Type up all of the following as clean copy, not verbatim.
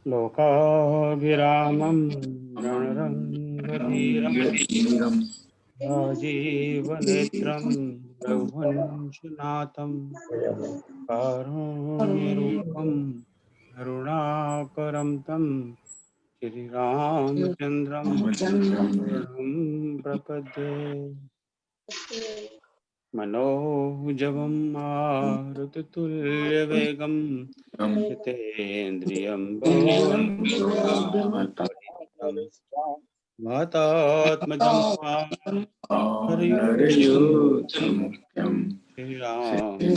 लोकाभिरामं रणरङ्गधीरं राजीवनेत्रं रघुवंशनाथं कारुण्यरूपं करुणाकरं तं श्रीरामचन्द्रं शरणं प्रपद्ये। मनोजवं मारुततुल्यवेगं जितेन्द्रियं बुद्धिमतां वातात्मजं हरयूथमुख्यं श्रीरामदूतं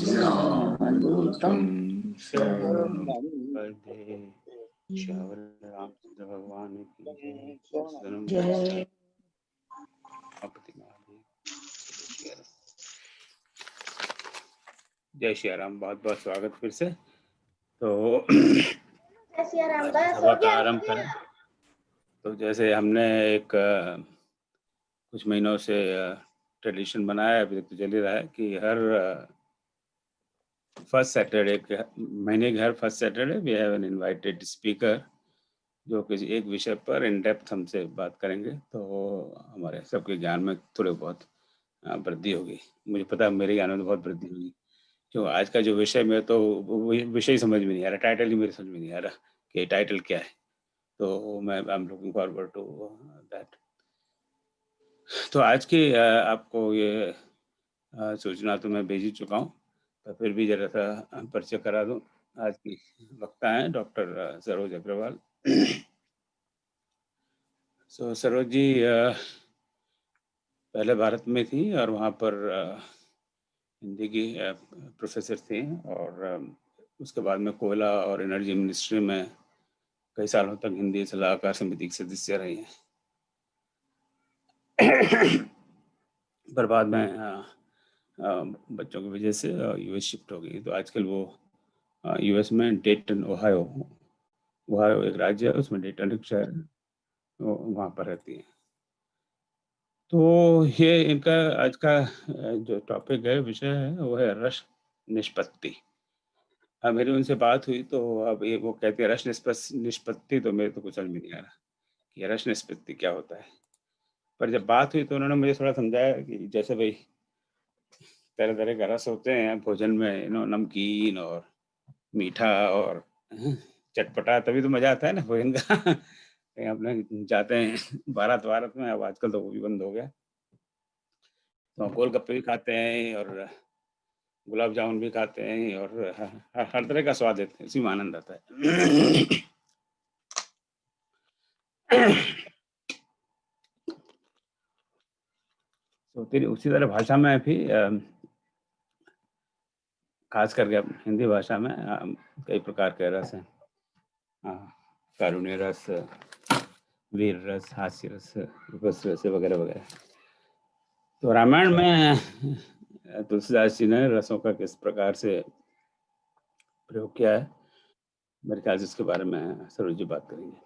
शरणं प्रपद्ये। श्यावल रामचंद्र भगवान की जय। सनम आपति महादेव। जय श्री राम। बहुत बहुत स्वागत फिर से। तो सभा का आरंभ करें। तो जैसे हमने एक कुछ महीनों से ट्रेडिशन बनाया है, अभी तक तो चल ही रहा है कि हर फर्स्ट सैटरडे के महीने के हर first Saturday we have an invited speaker जो किसी एक विषय पर इन डेप्थ हमसे बात करेंगे, तो हमारे सबके ज्ञान में थोड़े बहुत वृद्धि होगी। मुझे पता है मेरे ज्ञान में तो बहुत वृद्धि होगी, क्यों आज का जो विषय में तो विषय ही समझ में नहीं आ रहा, टाइटल ही मेरे समझ में नहीं आ रहा कि टाइटल क्या है। तो मैं I am looking forward to that. तो आज की आपको ये सूचना तो मैं भेज ही चुका हूँ, तो फिर भी जरा सा परिचय करा दूँ। आज की वक्ता हैं डॉक्टर सरोज अग्रवाल। सो सरोज जी पहले भारत में थी और वहाँ पर हिंदी की प्रोफेसर थी, और उसके बाद में कोयला और एनर्जी मिनिस्ट्री में कई सालों तक हिंदी सलाहकार समिति के सदस्य रही हैं। पर बाद में बच्चों की वजह से यूएस शिफ्ट हो गई। तो आजकल वो यूएस में डेटन ओहायो एक राज्य है, उसमें डेटन एक शहर, वहाँ पर रहती है। तो ये इनका आज का जो टॉपिक है, विषय है, वो है रस निष्पत्ति। अब मेरी उनसे बात हुई तो अब ये वो कहते हैं रस निष्पत्ति, तो मेरे तो कुछ समझ में नहीं आ रहा कि रस निष्पत्ति क्या होता है। पर जब बात हुई तो उन्होंने मुझे थोड़ा समझाया कि जैसे भाई तरह तरह का रस होते हैं भोजन में, नमकीन और मीठा और चटपटा, तभी तो मजा आता है ना भोजन का। कहीं अपने जाते हैं बारात वारात में, अब आजकल तो वो भी बंद हो गया, तो गोलगप्पे भी खाते हैं और गुलाब जामुन भी खाते हैं और हर तरह का स्वाद देते हैं, इसी में आनंद आता है। तो फिर उसी तरह भाषा में भी खास करके हिंदी भाषा में कई प्रकार के रस हैं। कारुण्य रस, वीर रस, हास्य रस, रूपस रस वगैरह वगैरह। तो रामायण में तुलसीदास जी ने रसों का किस प्रकार से प्रयोग किया है, मेरे ख्याल से इसके बारे में सरोज जी बात करेंगे।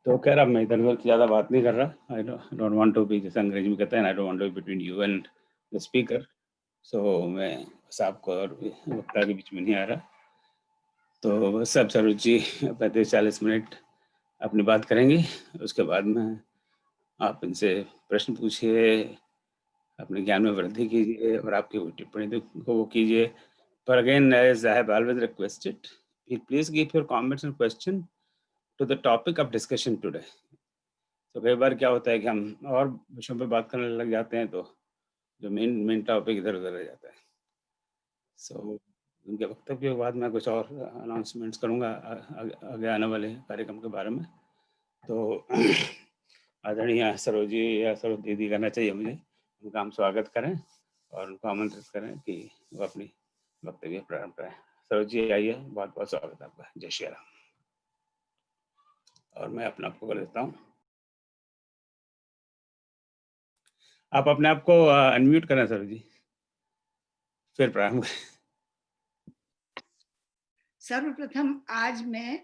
तो कह रहा मैं इधर उधर की ज़्यादा बात नहीं कर रहा। I don't want to be, जैसे अंग्रेजी में कहते हैं, I don't want to be between you and the speaker. So मैं बस आपको और वक्ता के बीच में नहीं आ रहा। तो सब सरोज जी 35-40 मिनट अपनी बात करेंगे, उसके बाद में आप इनसे प्रश्न पूछिए, अपने ज्ञान में वृद्धि कीजिए और आपकी टिप्पणी को वो कीजिए। पर again as I have always requested, please give your comments and question to the topic of discussion today. तो कई बार क्या होता है कि हम और विषयों पे बात करने लग जाते हैं, तो जो मेन टॉपिक इधर उधर रह जाता है। सो उनके वक्तव्य के बाद मैं कुछ और अनाउंसमेंट्स करूँगा आगे आने वाले कार्यक्रम के बारे में। तो आदरणीय सरोजी या सरोज दीदी करना चाहिए मुझे, उनका हम स्वागत करें और उनको आमंत्रित करें कि वो अपनी वक्तव्य प्रारंभ करें। सरोज जी आइए, बहुत बहुत स्वागत है आपका। जय श्री राम। और मैं अपना आपको कर देता हूँ, आप अपने आप को अनम्यूट करें सरोज जी, फिर प्रारंभ करें। सर्वप्रथम आज मैं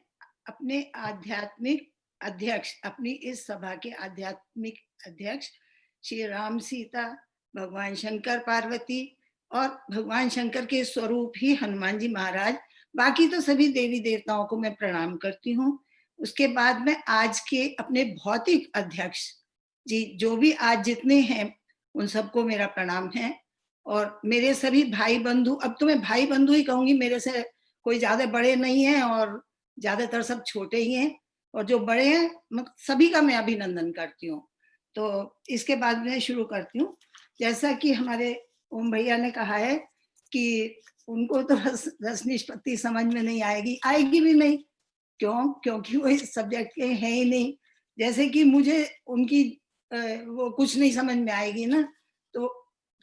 अपने आध्यात्मिक अध्यक्ष, अपनी इस सभा के आध्यात्मिक अध्यक्ष श्री राम सीता, भगवान शंकर पार्वती और भगवान शंकर के स्वरूप ही हनुमान जी महाराज, बाकी तो सभी देवी देवताओं को मैं प्रणाम करती हूँ। उसके बाद में आज के अपने भौतिक अध्यक्ष जी, जो भी आज जितने हैं उन सबको मेरा प्रणाम है। और मेरे सभी भाई बंधु, अब तो मैं भाई बंधु ही कहूंगी, मेरे से कोई ज्यादा बड़े नहीं हैं और ज्यादातर सब छोटे ही हैं, और जो बड़े हैं सभी का मैं अभिनंदन करती हूँ। तो इसके बाद मैं शुरू करती हूँ। जैसा कि हमारे ओम भैया ने कहा है कि उनको तो रस निष्पत्ति समझ में नहीं आएगी, आएगी भी नहीं। क्यों? क्योंकि वो इस सब्जेक्ट के हैं ही नहीं। जैसे कि मुझे उनकी वो कुछ नहीं समझ में आएगी ना, तो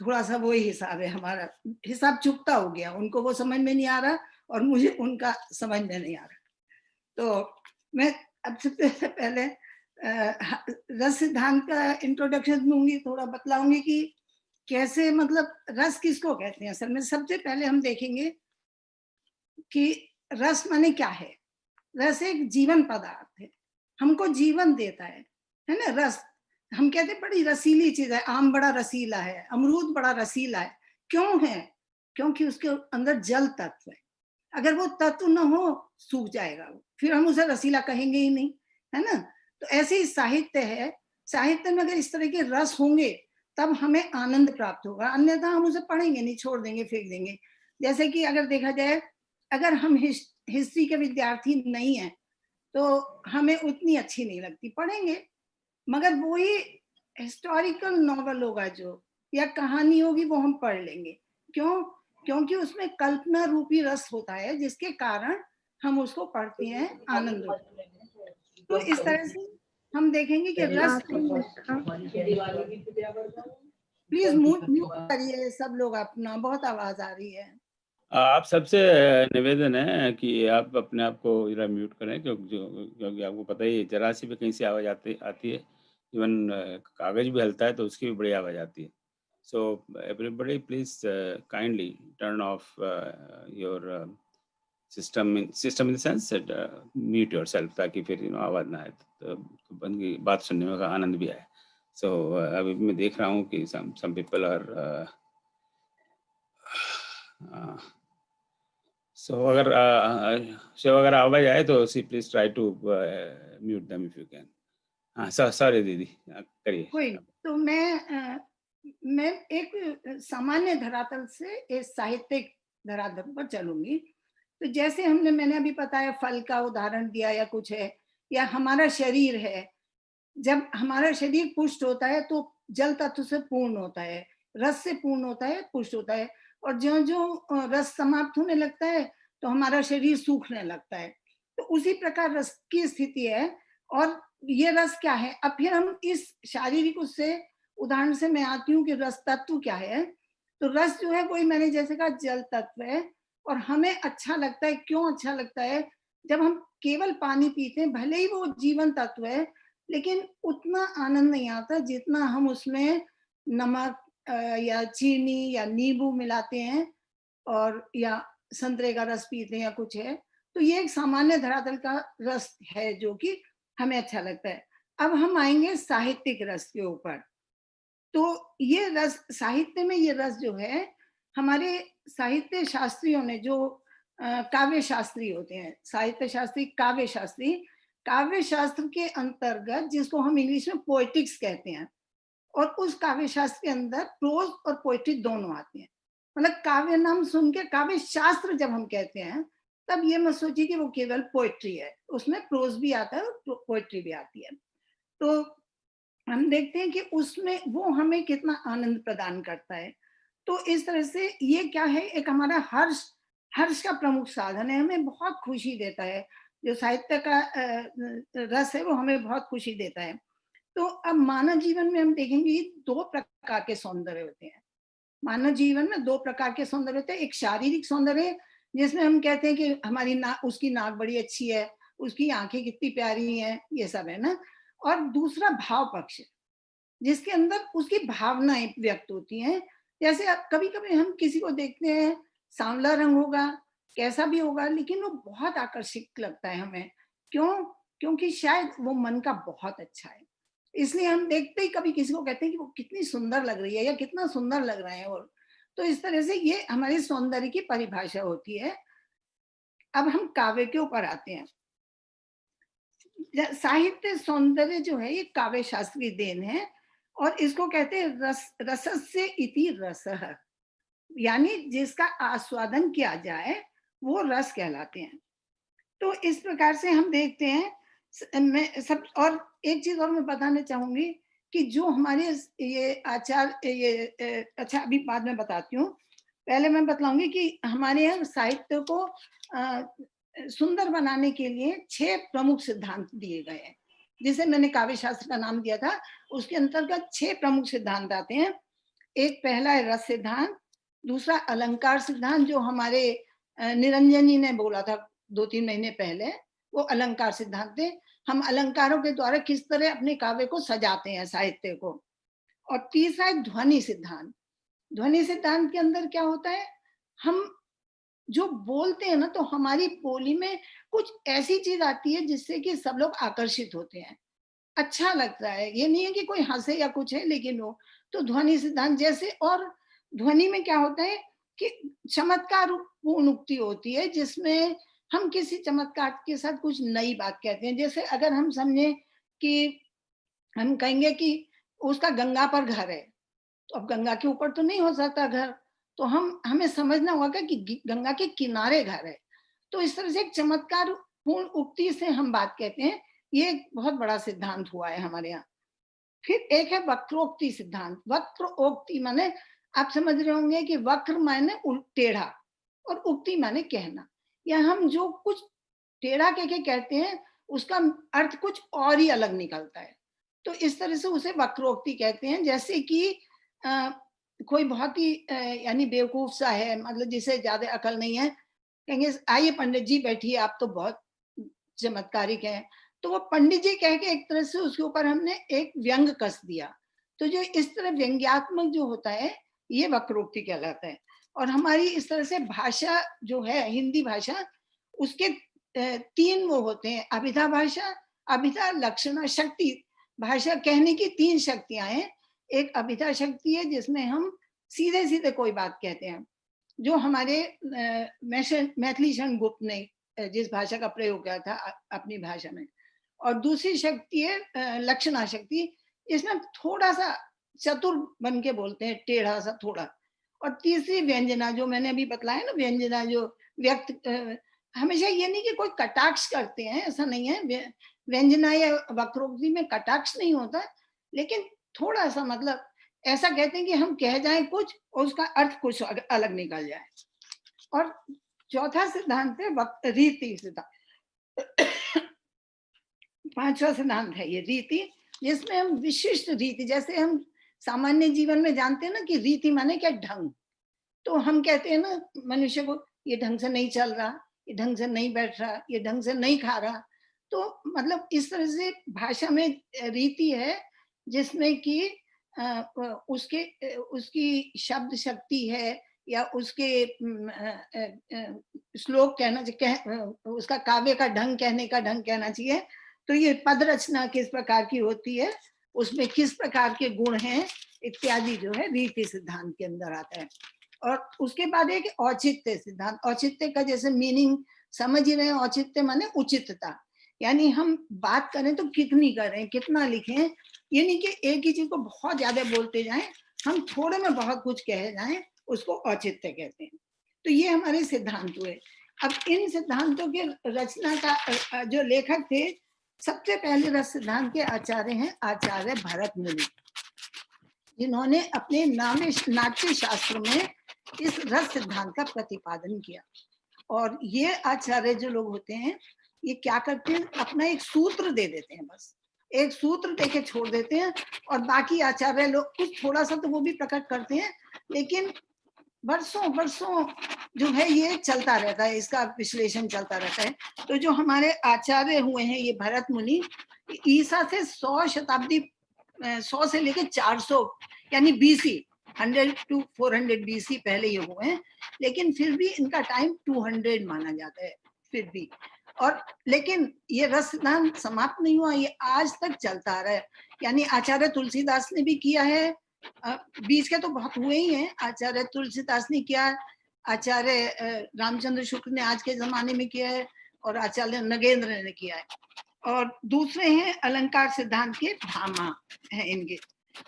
थोड़ा सा वही हिसाब है, हमारा हिसाब चुकता हो गया। उनको वो समझ में नहीं आ रहा और मुझे उनका समझ में नहीं आ रहा। तो मैं अब सबसे पहले रस सिद्धांत का इंट्रोडक्शन दूंगी, थोड़ा बतलाऊंगी कि कैसे, मतलब रस किसको कहते हैं असल में। सबसे पहले हम देखेंगे कि रस माने क्या है। रस एक जीवन पदार्थ है, हमको जीवन देता है ना। रस हम कहते हैं बड़ी रसीली चीज है, आम बड़ा रसीला है, अमरूद बड़ा रसीला है। क्यों है? क्योंकि उसके अंदर जल तत्व है। अगर वो तत्व न हो सूख जाएगा वो, फिर हम उसे रसीला कहेंगे ही नहीं, है ना। तो ऐसे ही साहित्य है, साहित्य में अगर इस तरह के रस होंगे तब हमें आनंद प्राप्त होगा, अन्यथा हम उसे पढ़ेंगे नहीं, छोड़ देंगे, फेंक देंगे। जैसे कि अगर देखा जाए, अगर हम हिस्ट्री के विद्यार्थी नहीं है तो हमें उतनी अच्छी नहीं लगती, पढ़ेंगे, मगर वही हिस्टोरिकल नॉवल होगा जो, या कहानी होगी, वो हम पढ़ लेंगे। क्यों? क्योंकि उसमें कल्पना रूपी रस होता है, जिसके कारण हम उसको पढ़ते हैं, आनंद होता है। तो इस तरह से हम देखेंगे कि रस, प्लीज म्यूट करिए सब लोग अपना, बहुत आवाज आ रही है। आप सबसे निवेदन है कि आप अपने आप को जरा म्यूट करें, क्योंकि आपको पता ही है जरा सी भी कहीं से आवाज़ आती है, इवन कागज़ भी हिलता है तो उसकी भी बड़ी आवाज़ आती है। So everybody please kindly turn off your system in the sense that mute yourself, ताकि फिर आवाज़ ना आए, तो बंद की बात सुनने में का आनंद भी आए। सो अभी मैं देख रहा हूँ कि सम पीपल आर सो अगर अगर आवाज आए तो see please try to mute them if you can. हाँ, सॉरी दीदी, करिए। कोई नहीं। तो मैं एक सामान्य धरातल से एक साहित्यिक धरातल पर चलूंगी। तो जैसे मैंने अभी बताया, फल का उदाहरण दिया या कुछ है, या हमारा शरीर है, जब हमारा शरीर पुष्ट होता है तो जल तत्व से पूर्ण होता है, रस से पूर्ण होता है, पुष्ट होता है। और जो जो रस समाप्त होने लगता है तो हमारा शरीर सूखने लगता है। तो उसी प्रकार रस की स्थिति है। और ये रस क्या है? अब फिर हम इस शारीरिक उससे उदाहरण से मैं आती हूँ कि रस तत्व क्या है। तो रस जो है वही मैंने जैसे कहा जल तत्व है। और हमें अच्छा लगता है, क्यों अच्छा लगता है? जब हम केवल पानी पीते हैं, भले ही वो जीवन तत्व है, लेकिन उतना आनंद नहीं आता जितना हम उसमें नमक या चीनी या नींबू मिलाते हैं, और या संतरे का रस पीते हैं या कुछ है। तो ये एक सामान्य धरातल का रस है जो कि हमें अच्छा लगता है। अब हम आएंगे साहित्यिक रस के ऊपर। तो ये रस, साहित्य में ये रस जो है, हमारे साहित्य शास्त्रियों ने, जो काव्य शास्त्री होते हैं, साहित्य शास्त्री, काव्य शास्त्री, काव्य शास्त्र के अंतर्गत जिसको हम इंग्लिश में पोएटिक्स कहते हैं, और उस काव्य शास्त्र के अंदर प्रोज और पोएट्री दोनों आते हैं। मतलब काव्य नाम सुन के काव्य शास्त्र जब हम कहते हैं, तब ये मत सोचिए कि वो केवल पोएट्री है, उसमें प्रोज भी आता है और पोएट्री भी आती है। तो हम देखते हैं कि उसमें वो हमें कितना आनंद प्रदान करता है। तो इस तरह से ये क्या है, एक हमारा हर्ष, हर्ष का प्रमुख साधन है, हमें बहुत खुशी देता है। जो साहित्य का रस है वो हमें बहुत खुशी देता है। तो अब मानव जीवन में हम देखेंगे दो प्रकार के सौंदर्य होते हैं। मानव जीवन में दो प्रकार के सौंदर्य होते हैं। एक शारीरिक सौंदर्य, जिसमें हम कहते हैं कि हमारी नाक, उसकी नाक बड़ी अच्छी है, उसकी आंखें कितनी प्यारी हैं, ये सब है ना। और दूसरा भाव पक्ष, जिसके अंदर उसकी भावनाएं व्यक्त होती हैं। जैसे अब कभी कभी हम किसी को देखते हैं, सांवला रंग होगा, कैसा भी होगा, लेकिन वो बहुत आकर्षक लगता है हमें। क्यों? क्योंकि शायद वो मन का बहुत अच्छा है, इसलिए हम देखते ही कभी किसी को कहते हैं कि वो कितनी सुंदर लग रही है या कितना सुंदर लग रहा है। और तो इस तरह से ये हमारी सौंदर्य की परिभाषा होती है। अब हम काव्य के ऊपर आते हैं। साहित्य सौंदर्य जो है ये काव्य शास्त्री देन है, और इसको कहते हैं रसस्य इति रसः, यानी जिसका आस्वादन किया जाए वो रस कहलाते हैं। तो इस प्रकार से हम देखते हैं। मैं सब, और एक चीज और मैं बताना चाहूंगी कि जो हमारे ये आचार ये अच्छा अभी बाद में बताती हूँ, पहले मैं बतलाऊंगी कि हमारे यहाँ साहित्य को सुंदर बनाने के लिए 6 प्रमुख सिद्धांत दिए गए हैं, जिसे मैंने काव्य शास्त्र का नाम दिया था। उसके अंतर्गत 6 प्रमुख सिद्धांत आते हैं। एक पहला है रस सिद्धांत, दूसरा अलंकार सिद्धांत जो हमारे निरंजन जी ने बोला था 2-3 महीने पहले, वो अलंकार सिद्धांत थे। हम अलंकारों के द्वारा किस तरह अपने काव्य को सजाते हैं, साहित्य को। और तीसरा है ध्वनि सिद्धांत। ध्वनि सिद्धांत के अंदर क्या होता है, हम जो बोलते हैं ना, तो हमारी बोली में कुछ ऐसी चीज आती है जिससे कि सब लोग आकर्षित होते हैं, अच्छा लगता है। ये नहीं है कि कोई हंसे या कुछ है, लेकिन वो तो ध्वनि सिद्धांत जैसे। और ध्वनि में क्या होता है कि चमत्कार पूर्ण उक्ति होती है, जिसमें हम किसी चमत्कार के साथ कुछ नई बात कहते हैं। जैसे अगर हम समझे कि हम कहेंगे कि उसका गंगा पर घर है, तो अब गंगा के ऊपर तो नहीं हो सकता घर, तो हमें समझना होगा कि गंगा के किनारे घर है। तो इस तरह से एक चमत्कार पूर्ण उक्ति से हम बात कहते हैं। ये एक बहुत बड़ा सिद्धांत हुआ है हमारे यहाँ। फिर एक है वक्रोक्ति सिद्धांत। वक्रोक्ति माने आप समझ रहे होंगे कि वक्र माने टेढ़ा और उक्ति माने कहना, या हम जो कुछ टेढ़ा कह के कहते हैं उसका अर्थ कुछ और ही अलग निकलता है, तो इस तरह से उसे वक्रोक्ति कहते हैं। जैसे कि कोई बहुत ही यानी बेवकूफ सा है, मतलब जिसे ज्यादा अकल नहीं है, कहेंगे आइए पंडित जी बैठिए, आप तो बहुत चमत्कारिक हैं, तो वो पंडित जी कह के एक तरह से उसके ऊपर हमने एक व्यंग कस दिया। तो जो इस तरह व्यंग्यात्मक जो होता है ये वक्रोक्ति कहलाता है। और हमारी इस तरह से भाषा जो है, हिंदी भाषा, उसके 3 वो होते हैं, अभिधा भाषा, अभिधा, लक्षणा, शक्ति। भाषा कहने की 3 शक्तियां हैं। एक अभिधा शक्ति है जिसमें हम सीधे सीधे कोई बात कहते हैं, जो हमारे मैथिली शरण गुप्त ने जिस भाषा का प्रयोग किया था अपनी भाषा में। और दूसरी शक्ति है लक्षणा शक्ति, जिसमें थोड़ा सा चतुर बन के बोलते हैं, टेढ़ा सा थोड़ा। और तीसरी व्यंजना, जो मैंने अभी बतलाया ना, व्यंजना जो व्यक्त, हमेशा ये नहीं कि कोई कटाक्ष करते हैं, ऐसा नहीं है। व्यंजना या वक्रोक्ति में कटाक्ष नहीं होता, लेकिन थोड़ा सा मतलब ऐसा कहते हैं कि हम कह जाएं कुछ और उसका अर्थ कुछ अलग निकल जाए। और चौथा सिद्धांत है रीति सिद्धांत। 5वां सिद्धांत है ये रीति, जिसमें हम विशिष्ट रीति, जैसे हम सामान्य जीवन में जानते हैं ना कि रीति माने क्या, ढंग। तो हम कहते हैं ना मनुष्य को, ये ढंग से नहीं चल रहा, ये ढंग से नहीं बैठ रहा, ये ढंग से नहीं खा रहा। तो मतलब इस तरह से भाषा में रीति है जिसमें कि उसकी शब्द शक्ति है, या उसके श्लोक उसका काव्य का ढंग, कहने का ढंग कहना चाहिए। तो ये पद रचना किस प्रकार की होती है, उसमें किस प्रकार के गुण हैं इत्यादि जो है रीति सिद्धांत के अंदर आता है। और उसके बाद एक औचित्य सिद्धांत। औचित्य का जैसे मीनिंग समझ ही रहे हैं, औचित्य माने उचितता, यानी हम बात करें तो कितनी करें, कितना लिखें, ये नहीं कि एक ही चीज को बहुत ज्यादा बोलते जाएं, हम थोड़े में बहुत कुछ कह जाएं, उसको औचित्य कहते हैं। तो ये हमारे सिद्धांत हुए। अब इन सिद्धांतों के रचना का जो लेखक थे, सबसे पहले रस सिद्धांत के आचार्य हैं आचार्य भरत मुनि, जिन्होंने अपने नाट्य शास्त्र में इस रस सिद्धांत का प्रतिपादन किया। और ये आचार्य जो लोग होते हैं, ये क्या करते हैं, अपना एक सूत्र दे देते हैं, बस एक सूत्र देके छोड़ देते हैं, और बाकी आचार्य लोग कुछ थोड़ा सा तो वो भी प्रकट करते हैं, लेकिन वर्षों वर्षों जो है ये चलता रहता है, इसका विश्लेषण चलता रहता है। तो जो हमारे आचार्य हुए हैं ये भरत मुनि, ईसा से 100 शताब्दी, 100 से लेकर 400 यानी बीसी, 100 to 400 बीसी पहले ये हुए हैं, लेकिन फिर भी इनका टाइम 200 माना जाता है फिर भी। और लेकिन ये रस सिद्धांत समाप्त नहीं हुआ, ये आज तक चलता आ रहा है। यानी आचार्य तुलसीदास ने भी किया है, बीच के तो बहुत हुए ही हैं, आचार्य तुलसीदास ने किया, आचार्य रामचंद्र शुक्ल ने आज के जमाने में किया है, और आचार्य नगेंद्र ने किया है। और दूसरे हैं अलंकार सिद्धांत के धामा है इनके,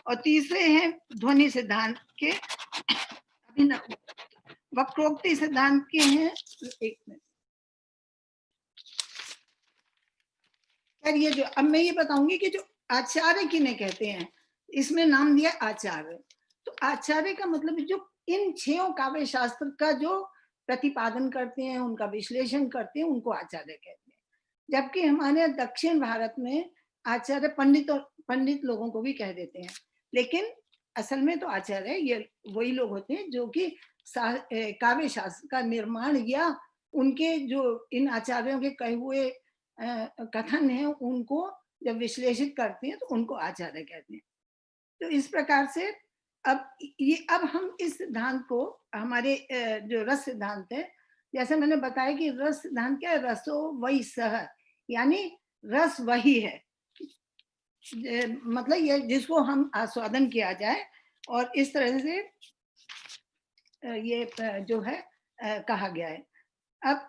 और तीसरे हैं ध्वनि सिद्धांत के अभिनव, वक्रोक्ति सिद्धांत के हैं। एक मिनट यार, ये जो अब मैं ये बताऊंगी कि जो आचार्य किन्हें कहते हैं, इसमें नाम दिया आचार्य। तो आचार्य का मतलब जो इन 6 काव्य शास्त्र का जो प्रतिपादन करते हैं, उनका विश्लेषण करते हैं, उनको आचार्य कहते हैं। जबकि हमारे दक्षिण भारत में आचार्य पंडित लोगों को भी कह देते हैं, लेकिन असल में तो आचार्य ये वही लोग होते हैं जो कि काव्य शास्त्र का निर्माण या उनके जो इन आचार्यों के कहे हुए कथन है उनको जब विश्लेषित करते हैं तो उनको आचार्य कहते हैं। तो इस प्रकार से अब हम इस सिद्धांत को, हमारे जो रस सिद्धांत है, जैसे मैंने बताया कि रस सिद्धांत क्या है, रसो वही सह, यानी रस वही है, मतलब ये जिसको हम आस्वादन किया जाए, और इस तरह से ये जो है कहा गया है। अब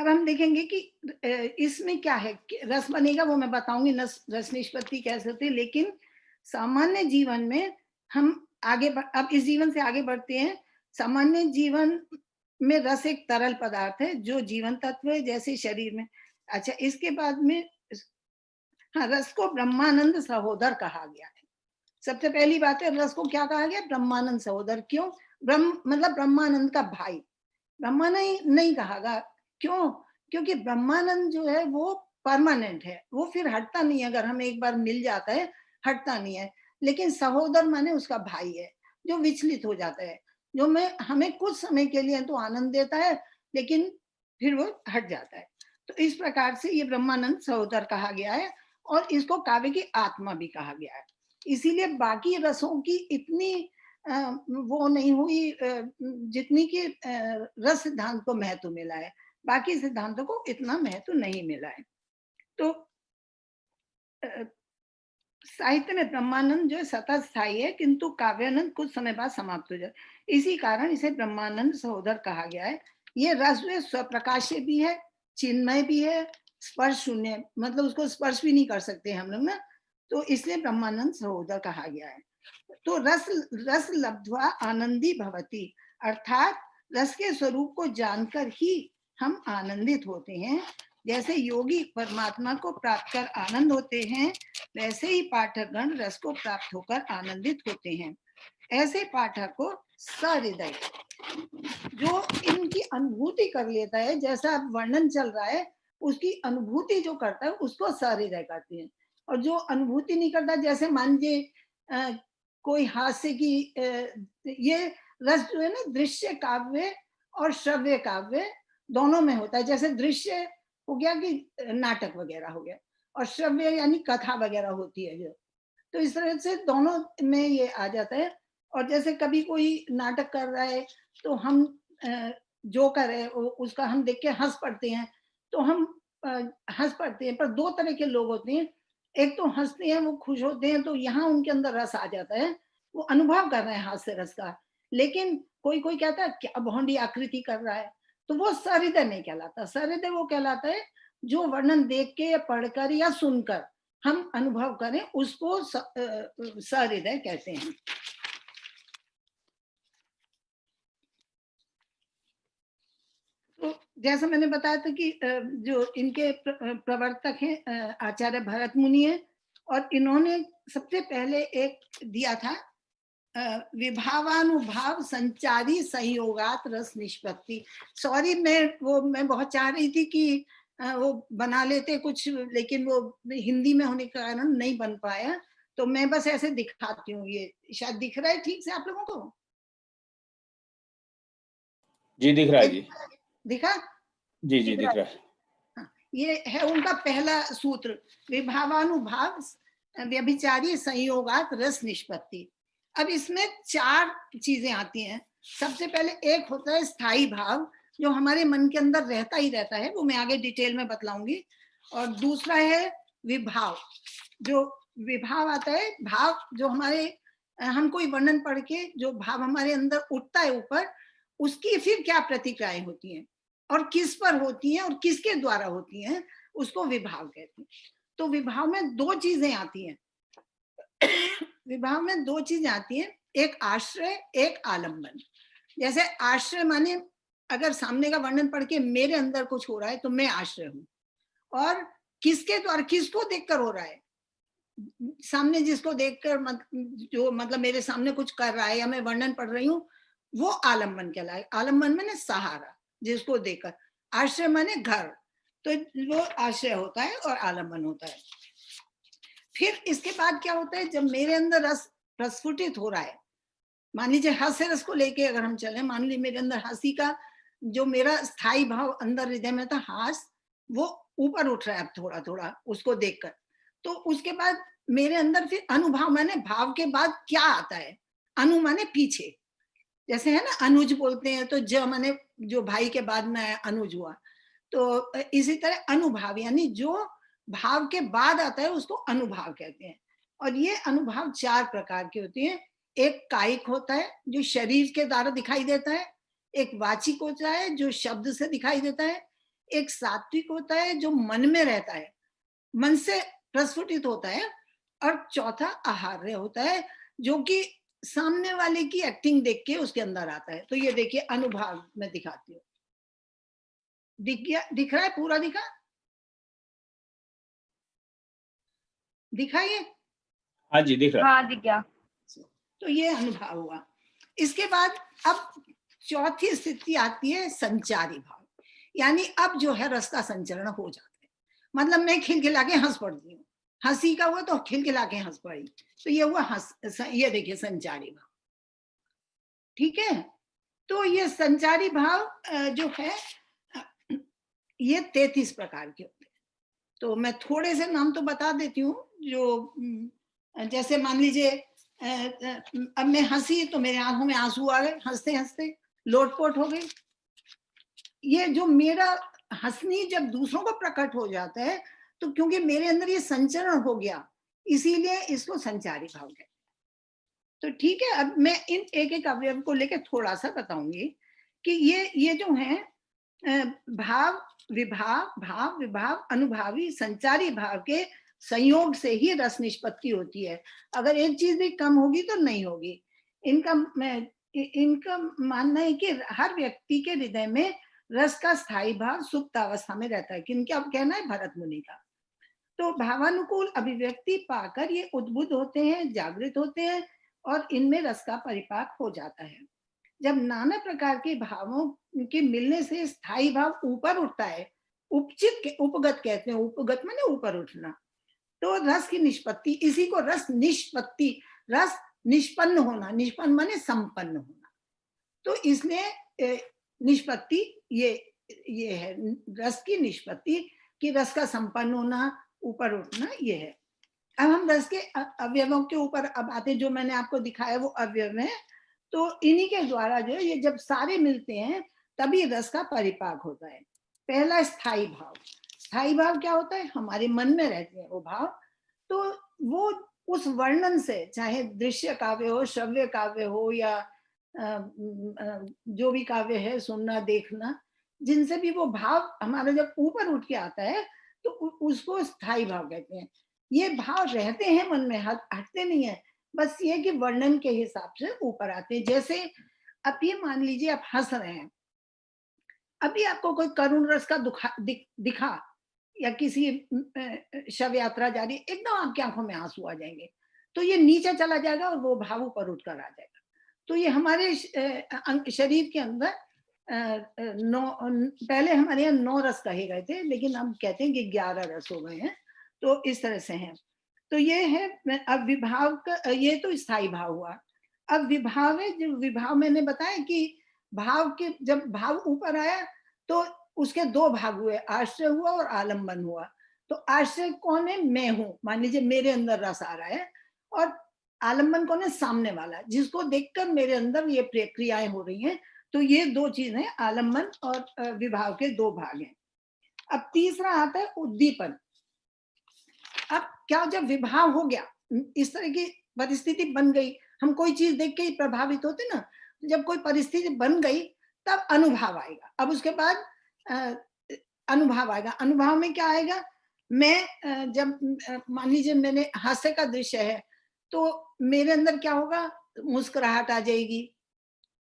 हम देखेंगे कि इसमें क्या है, रस बनेगा वो मैं बताऊंगी, रस निष्पत्ति कैसे होती है। लेकिन सामान्य जीवन में हम अब इस जीवन से आगे बढ़ते हैं। सामान्य जीवन में रस एक तरल पदार्थ है जो जीवन तत्व है, जैसे शरीर में। अच्छा, इसके बाद में हाँ, रस को ब्रह्मानंद सहोदर कहा गया है। सबसे पहली बात है, रस को क्या कहा गया, ब्रह्मानंद सहोदर। क्यों? ब्रह्म मतलब ब्रह्मानंद का भाई, ब्रह्मानंद नहीं कहा गया। क्यों? क्योंकि ब्रह्मानंद जो है वो परमानेंट है, वो फिर हटता नहीं है, अगर हमें एक बार मिल जाता है हटता नहीं है। लेकिन सहोदर माने उसका भाई है जो विचलित हो जाता है, जो हमें कुछ समय के लिए तो आनंद देता है लेकिन फिर वो हट जाता है। तो इस प्रकार से ये ब्रह्मानंद सहोदर कहा गया है, और इसको काव्य की आत्मा भी कहा गया है। इसीलिए बाकी रसों की इतनी वो नहीं हुई जितनी कि रस सिद्धांत को महत्व मिला है, बाकी सिद्धांतों को इतना महत्व नहीं मिला है। तो साहित्य में ब्रह्मानंद जो है सतत स्थायी है, किंतु काव्यानंद कुछ समय बाद समाप्त हो जाए, इसी कारण इसे ब्रह्मानंद सहोदर कहा गया है। ये रस जो स्वप्रकाश्य भी है, चिन्मय भी है, स्पर्श शून्य, मतलब उसको स्पर्श भी नहीं कर सकते हम लोग ना, तो इसलिए ब्रह्मानंद सहोदर कहा गया है। तो रस लब्ध्वा आनंदी भवति, अर्थात रस के स्वरूप को जानकर ही हम आनंदित होते हैं। जैसे योगी परमात्मा को प्राप्त कर आनंद होते हैं, वैसे ही पाठकगण रस को प्राप्त होकर आनंदित होते हैं। ऐसे पाठक को सहृदय, जो इनकी अनुभूति कर लेता है, जैसा वर्णन चल रहा है उसकी अनुभूति जो करता है उसको सहृदय कहते हैं। और जो अनुभूति नहीं करता, जैसे मान लीजिए कोई हास्य की ये रस जो है ना, दृश्य काव्य और श्रव्य काव्य दोनों में होता है। जैसे दृश्य हो गया कि नाटक वगैरह हो गया, और श्रव्य यानी कथा वगैरह होती है जो, तो इस तरह से दोनों में ये आ जाता है। और जैसे कभी कोई नाटक कर रहा है तो हम जो करे उसका हम देख के हंस पड़ते हैं, तो हम हंस पड़ते हैं। पर 2 तरह के लोग होते हैं, एक तो हंसते हैं, वो खुश होते हैं, तो यहाँ उनके अंदर रस आ जाता है, वो अनुभव कर रहे हैं हास्य रस का। लेकिन कोई कोई कहता है क्या भौंडी आकृति कर रहा है, तो वो सहृदय नहीं कहलाता। सहृदय वो कहलाता है जो वर्णन देख के या पढ़कर या सुनकर हम अनुभव करें, उसको सहृदय कहते हैं। तो जैसा मैंने बताया था कि जो इनके प्रवर्तक हैं आचार्य भरत मुनि है, और इन्होंने सबसे पहले एक दिया था विभावानुभाव संचारी संयोगात रस निष्पत्ति। सॉरी, मैं बहुत चाह रही थी कि वो बना लेते कुछ, लेकिन वो हिंदी में होने के कारण नहीं बन पाया, तो मैं बस ऐसे दिखाती हूँ। ये शायद दिख रहा है ठीक से आप लोगों को? जी दिख रहा है जी। दिखा? जी जी दिख रहा है। हाँ, ये है उनका पहला सूत्र, विभावानुभाव व्यभिचारी संयोगात रस निष्पत्ति। अब इसमें 4 चीजें आती हैं। सबसे पहले एक होता है स्थायी भाव, जो हमारे मन के अंदर रहता ही रहता है, वो मैं आगे डिटेल में बतलाऊंगी। और दूसरा है विभाव, जो विभाव आता है, भाव जो हमारे हम कोई वर्णन पढ़ के जो भाव हमारे अंदर उठता है ऊपर, उसकी फिर क्या प्रतिक्रियाएं होती हैं। और किस पर होती हैं और किसके द्वारा होती हैं, उसको विभाव कहते हैं। तो विभाव में दो चीजें आती हैं। विभाव में दो चीजें आती हैं, एक आश्रय, एक आलम्बन। जैसे आश्रय माने अगर सामने का वर्णन पढ़ के मेरे अंदर कुछ हो रहा है तो मैं आश्रय हूं, और किसके द्वारा, किसको देखकर हो रहा है, सामने जिसको देखकर जो मतलब मेरे सामने कुछ कर रहा है या मैं वर्णन पढ़ रही हूँ, वो आलम्बन कहलाए। आलम्बन माने सहारा, जिसको देखकर। आश्रय माने घर, तो वो आश्रय होता है और आलम्बन होता है। फिर इसके बाद क्या होता है, जब मेरे अंदर रस प्रस्फुटित हो रहा है, मान लीजिए हास्य रस को लेके अगर हम चले, मान लीजिए मेरे अंदर हंसी का जो मेरा स्थायी भाव अंदर हृदय में था, हास, वो ऊपर उठ रहा है अब थोड़ा थोड़ा उसको देखकर। तो उसके बाद मेरे अंदर फिर अनुभाव माने भाव के बाद क्या आता है, अनु माने पीछे, जैसे है ना अनुज बोलते हैं, तो ज माने जो भाई के बाद में अनुज हुआ। तो इसी तरह अनुभाव यानी जो भाव के बाद आता है उसको अनुभाव कहते हैं। और ये अनुभाव चार प्रकार के होते हैं। एक कायिक होता है जो शरीर के द्वारा दिखाई देता है, एक वाचिक होता है जो शब्द से दिखाई देता है, एक सात्विक होता है जो मन में रहता है, मन से प्रस्फुटित होता है, और चौथा आहार्य होता है जो कि सामने वाले की एक्टिंग देख के उसके अंदर आता है। तो ये देखिए अनुभाव में दिखाती हूँ। दिख गया, दिख रहा है, पूरा दिखा, दिखा ये? हाँ जी, दिख रहा है। हाँ दिख गया। तो ये अनुभव हुआ। इसके बाद अब चौथी स्थिति आती है संचारी भाव, यानी अब जो है रस का संचरण हो जाता है। मतलब मैं खिलखिला के हंस पड़ती हूँ, हंसी का हुआ तो खिलखिला के हंस पड़ी, तो ये हुआ ये देखिए संचारी भाव। ठीक है, तो ये संचारी भाव जो है ये 33 प्रकार के होते हैं। तो मैं थोड़े से नाम तो बता देती हूँ, जो जैसे मान लीजिए अब मैं हंसी तो मेरे आंखों में आंसू आ गए, हंसते हंसते लोटपोट हो गई। ये जो मेरा हंसनी जब दूसरों को प्रकट हो जाता है, तो क्योंकि मेरे अंदर ये संचरण हो गया, इसीलिए इसको संचारी भाव कहते हैं। तो ठीक है, अब मैं इन एक एक अवयव को लेकर थोड़ा सा बताऊंगी कि ये जो है भाव विभाव, भाव विभाव, अनुभावी, संचारी भाव के संयोग से ही रस निष्पत्ति होती है। अगर एक चीज भी कम होगी तो नहीं होगी। इनका मानना है कि हर व्यक्ति के हृदय में रस का स्थायी भाव सुप्त अवस्था में रहता है। किनका कहना है? भरत मुनि का। तो भावानुकूल अभिव्यक्ति पाकर ये उद्बुद्ध होते हैं, जागृत होते हैं, और इनमें रस का परिपाक हो जाता है। जब नाना प्रकार के भावों के मिलने से स्थायी भाव ऊपर उठता है, उपगत कहते हैं, उपगत माने ऊपर उठना, तो रस की निष्पत्ति, इसी को रस निष्पत्ति, रस निष्पन्न होना, निष्पन्न माने संपन्न होना। तो इसलिए निष्पत्ति ये है रस की निष्पत्ति, कि रस का संपन्न होना, ऊपर उठना, ये है। अब हम रस के अवयवों के ऊपर अब आते, जो मैंने आपको दिखाया वो अवयव है। तो इन्हीं के द्वारा जो ये जब सारे मिलते हैं तभी रस का परिपाक होता है। पहला स्थायी भाव। स्थायी भाव क्या होता है? हमारे मन में रहते हैं वो भाव। तो वो उस वर्णन से, चाहे दृश्य काव्य हो, श्रव्य काव्य हो, या जो भी काव्य है, सुनना देखना, जिनसे भी वो भाव हमारा जब ऊपर उठ के आता है तो उसको स्थायी भाव कहते हैं। ये भाव रहते हैं मन में, हटते नहीं है, बस ये कि वर्णन के हिसाब से ऊपर आते हैं। जैसे अब ये मान लीजिए आप हंस रहे हैं, अभी आपको कोई करुण रस का दिखा या किसी शव यात्रा जा रही, एकदम आपकी आंखों में आंसू आ जाएंगे, तो ये नीचे चला जाएगा और वो भाव ऊपर उठकर आ जाएगा। तो ये हमारे शरीर के अंदर पहले हमारे यहाँ 9 रस कहे गए थे, लेकिन अब कहते हैं कि 11 रस हो गए हैं। तो इस तरह से हैं। तो ये है अब विभाव का, ये तो स्थायी भाव हुआ। अब विभाव है, जो विभाव मैंने बताया कि भाव के जब भाव ऊपर आया तो उसके 2 भाग हुए, आश्रय हुआ और आलम्बन हुआ। तो आश्रय कौन है? मैं हूं, मान लीजिए मेरे अंदर रस आ रहा है, और आलम्बन कौन है? सामने वाला, जिसको देखकर मेरे अंदर ये प्रक्रियाएं हो रही हैं। तो ये 2 चीज हैं, आलम्बन और विभाव के 2 भाग हैं। अब तीसरा आता है उद्दीपन। अब क्या, जब विभाव हो गया, इस तरह की परिस्थिति बन गई, हम कोई चीज देख के ही प्रभावित होते ना, जब कोई परिस्थिति बन गई तब अनुभाव आएगा। अब उसके बाद अ, अनुभव आएगा। अनुभव में क्या आएगा, मैं जब मान लीजिए मैंने हास्य का दृश्य है, तो मेरे अंदर क्या होगा, मुस्कुराहट आ जाएगी,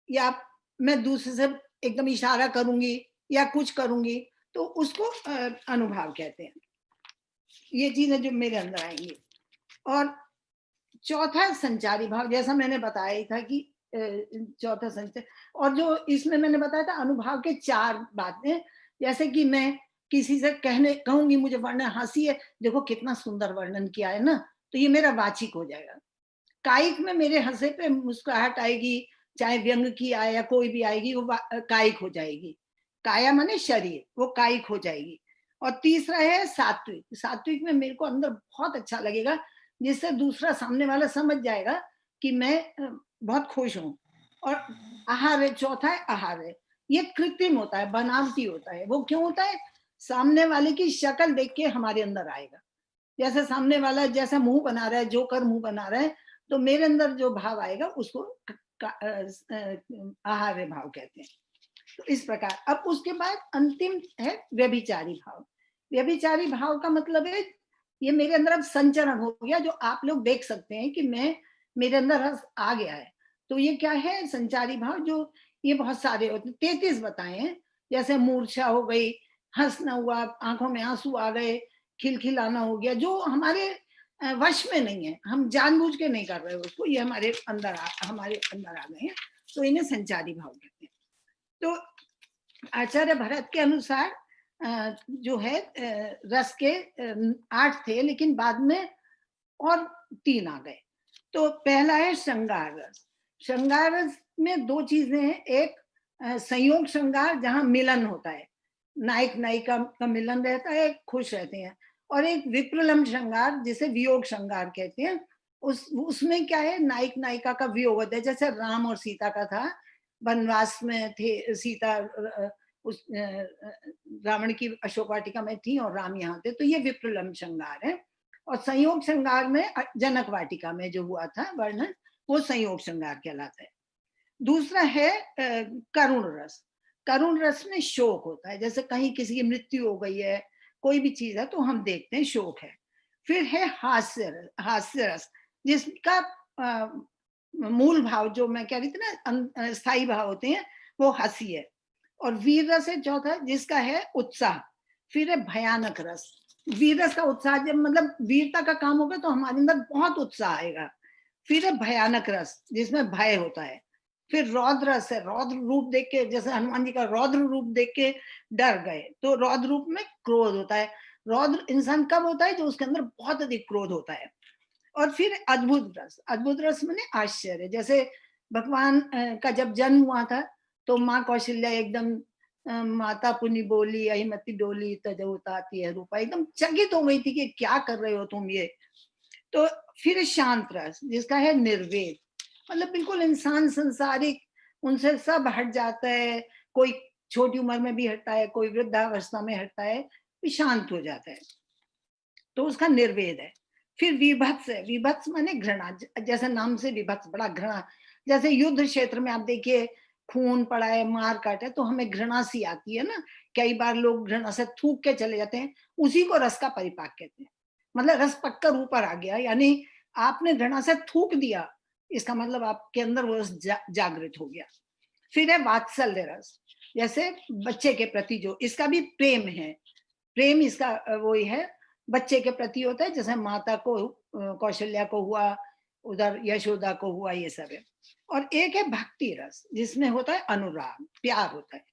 या मैं दूसरे से एकदम इशारा करूंगी या कुछ करूंगी, तो उसको अनुभव कहते हैं। ये चीजें जो मेरे अंदर आएंगी। और चौथा संचारी भाव, जैसा मैंने बताया ही था कि चौथा संचार, और जो इसमें मैंने बताया था अनुभव के 4 बातें, जैसे कि मैं किसी से कहूंगी मुझे वर्णन हंसी है, देखो कितना सुंदर वर्णन किया है ना, तो ये मेरा वाचिक हो जाएगा। कायिक में मेरे हंसे पे मुस्कुराहट आएगी, चाहे व्यंग की आए या कोई भी आएगी, वो कायिक हो जाएगी। काया माने शरीर, वो कायिक हो जाएगी। और तीसरा है सात्विक। सात्विक में मेरे को अंदर बहुत अच्छा लगेगा, जिससे दूसरा सामने वाला समझ जाएगा कि मैं बहुत खुश हूँ। और आहार है, चौथा है आहार है। ये कृत्रिम होता है, बनावटी होता है। वो क्यों होता है, सामने वाले की शक्ल देख के हमारे अंदर आएगा। जैसे सामने वाला जैसा मुंह बना रहा है, जोकर मुंह बना रहा है, तो मेरे अंदर जो भाव आएगा उसको आहार्य भाव कहते हैं। तो इस प्रकार। अब उसके बाद अंतिम है व्यभिचारी भाव। व्यभिचारी भाव का मतलब है, ये मेरे अंदर अब संचरण हो गया, जो आप लोग देख सकते हैं कि मैं, मेरे अंदर रस आ गया है। तो ये क्या है, संचारी भाव, जो ये बहुत सारे होते हैं, 33 बताए हैं। जैसे मूर्छा हो गई, हंसना हुआ, आंखों में आंसू आ गए, खिलखिलाना हो गया, जो हमारे वश में नहीं है, हम जानबूझ के नहीं कर रहे उसको, ये हमारे अंदर आ गए हैं, तो इन्हें संचारी भाव कहते हैं। तो आचार्य भरत के अनुसार जो है रस के 8 थे, लेकिन बाद में और 3 आ गए। तो पहला है श्रृंगार रस। श्रृंगार रस में 2 चीजें हैं, एक संयोग श्रृंगार जहां मिलन होता है, नायक नायिका का मिलन रहता है, खुश रहते हैं, और एक विप्रलम्ब श्रृंगार जिसे वियोग श्रृंगार कहते हैं। उसमें क्या है, नायक नायिका का वियोग होता है, जैसे राम और सीता का था, वनवास में थे, सीता उस रावण की अशोक वाटिका में थी और राम यहाँ थे, तो ये विप्रलम्ब श्रृंगार है। और संयोग श्रृंगार में जनक वाटिका में जो हुआ था वर्णन, वो संयोग श्रृंगार कहलाता है। दूसरा है करुण रस। करुण रस में शोक होता है, जैसे कहीं किसी की मृत्यु हो गई है, कोई भी चीज है तो हम देखते हैं, शोक है। फिर है हास्य रस, जिसका मूल भाव, जो मैं कह रही थी ना स्थायी भाव होते हैं, वो हंसी है। और वीर रस है चौथा, जिसका है उत्साह। फिर है भयानक रस। वीर रस का उत्साह, जब मतलब वीरता का काम होगा तो हमारे अंदर बहुत उत्साह आएगा। फिर है भयानक रस, जिसमें भय होता है। फिर रौद्र रस है, रौद्र रूप देख के, जैसे हनुमान जी का रौद्र रूप देख के डर गए, तो रौद्र रूप में क्रोध होता है। रौद्र इंसान कब होता है, जो उसके अंदर बहुत अधिक क्रोध होता है। और फिर अद्भुत रस। अद्भुत रस माने आश्चर्य, जैसे भगवान का जब जन्म हुआ था, तो माँ कौशल्या एकदम माता पुनि बोली, अहिमति डोली तजहु ताती है रूपा, एकदम चकित हो गई थी कि क्या कर रहे हो तुम ये। तो फिर शांत रस, जिसका है निर्वेद, मतलब बिल्कुल इंसान संसारिक, उनसे सब हट जाता है। कोई छोटी उम्र में भी हटता है, कोई वृद्धावस्था में हटता है, शांत हो जाता है, तो उसका निर्वेद है। फिर विभत्स है। विभत्स माने घृणा, जैसे नाम से विभत्स, बड़ा घृणा। जैसे युद्ध क्षेत्र में आप देखिए, खून पड़ा है, मार काट है, तो हमें घृणा सी आती है ना, कई बार लोग घृणा से थूक के चले जाते हैं, उसी को रस का परिपाक कहते हैं। मतलब रस पककर ऊपर आ गया, यानी आपने घृणा से थूक दिया, इसका मतलब आपके अंदर वो रस जागृत हो गया। फिर है वात्सल्य रस, जैसे बच्चे के प्रति, जो इसका भी प्रेम है, प्रेम इसका वही है, बच्चे के प्रति होता है, जैसे माता को कौशल्या को हुआ, उधर यशोदा को हुआ, ये सब है। और एक है भक्ति रस, जिसमें होता है अनुराग, प्यार होता है।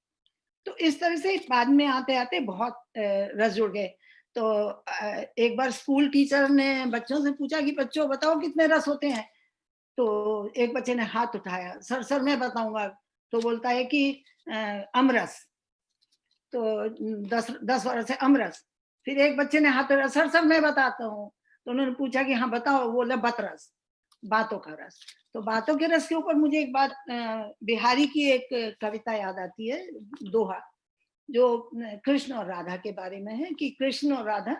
तो इस तरह से बाद में आते आते बहुत रस जुड़ गए। तो एक बार स्कूल टीचर ने बच्चों से पूछा कि बच्चों बताओ कितने रस होते हैं। तो एक बच्चे ने हाथ उठाया, सर सर मैं बताऊंगा। तो बोलता है कि अमरस। तो 10 वर्ष से अमरस। फिर एक बच्चे ने हाथ उठाया, सर सर मैं बताता हूँ। तो उन्होंने पूछा कि हाँ बताओ, बोला बतरस, बातों का रस। तो बातों के रस के ऊपर मुझे एक बात, बिहारी की एक कविता याद आती है, दोहा, जो कृष्ण और राधा के बारे में है, कि कृष्ण और राधा,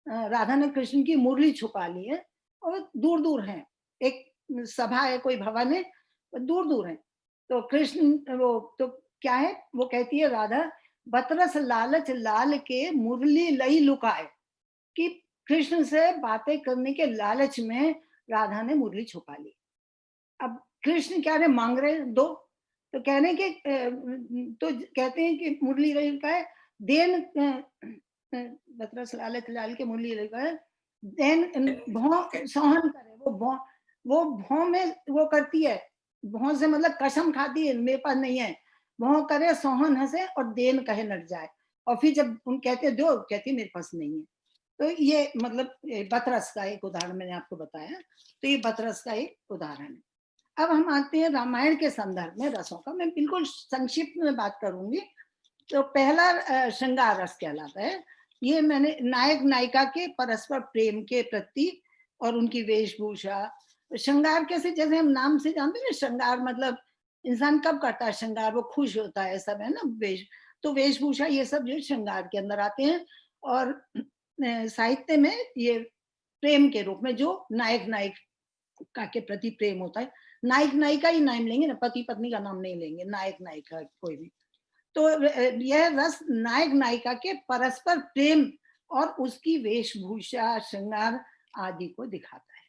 राधा ने कृष्ण की मुरली छुपा ली है और दूर दूर हैं, एक सभा है, कोई भवन है, दूर दूर है। तो कृष्ण वो तो क्या है, वो कहती है राधा बतरस लालच लाल के मुरली लई लुकाए, कि कृष्ण से बातें करने के लालच में राधा ने मुरली छुपा ली। अब कृष्ण क्या रहे, मांग रहे दो, तो कह रहे कि तो कहते हैं कि मुरली लई लुकाए देन बतरस लालच लाल के मुरली लई लुकाए देन भौ सोहन करे, वो भौ में वो करती है, भौ से मतलब कसम खाती है मेरे पास नहीं है, भौ करे सोहन हंसे और देन कहे लट जाए, और फिर जब उन कहते दो, कहती मेरे पास नहीं है। तो ये मतलब बतरस का एक उदाहरण मैंने आपको बताया, तो ये बतरस का एक उदाहरण है। अब हम आते हैं रामायण के संदर्भ में रसों का, मैं बिल्कुल संक्षिप्त में बात करूंगी। तो पहला श्रृंगार रस कहलाता है। ये मैंने नायक नायिका के परस्पर प्रेम के प्रति और उनकी वेशभूषा, श्रृंगार कैसे, जैसे हम नाम से जानते हैं ना, श्रृंगार मतलब इंसान कब करता है श्रृंगार, वो खुश होता है, सब है ना, तो वेशभूषा ये सब जो श्रृंगार के अंदर आते हैं। और साहित्य में ये प्रेम के रूप में जो नायक नायिका के प्रति प्रेम होता है, नायक नायिका ही नाम लेंगे ना, पति पत्नी का नाम नहीं लेंगे, नायक नायिका कोई भी। तो यह रस नायक नायिका के परस्पर प्रेम और उसकी वेशभूषा, श्रृंगार आदि को दिखाता है।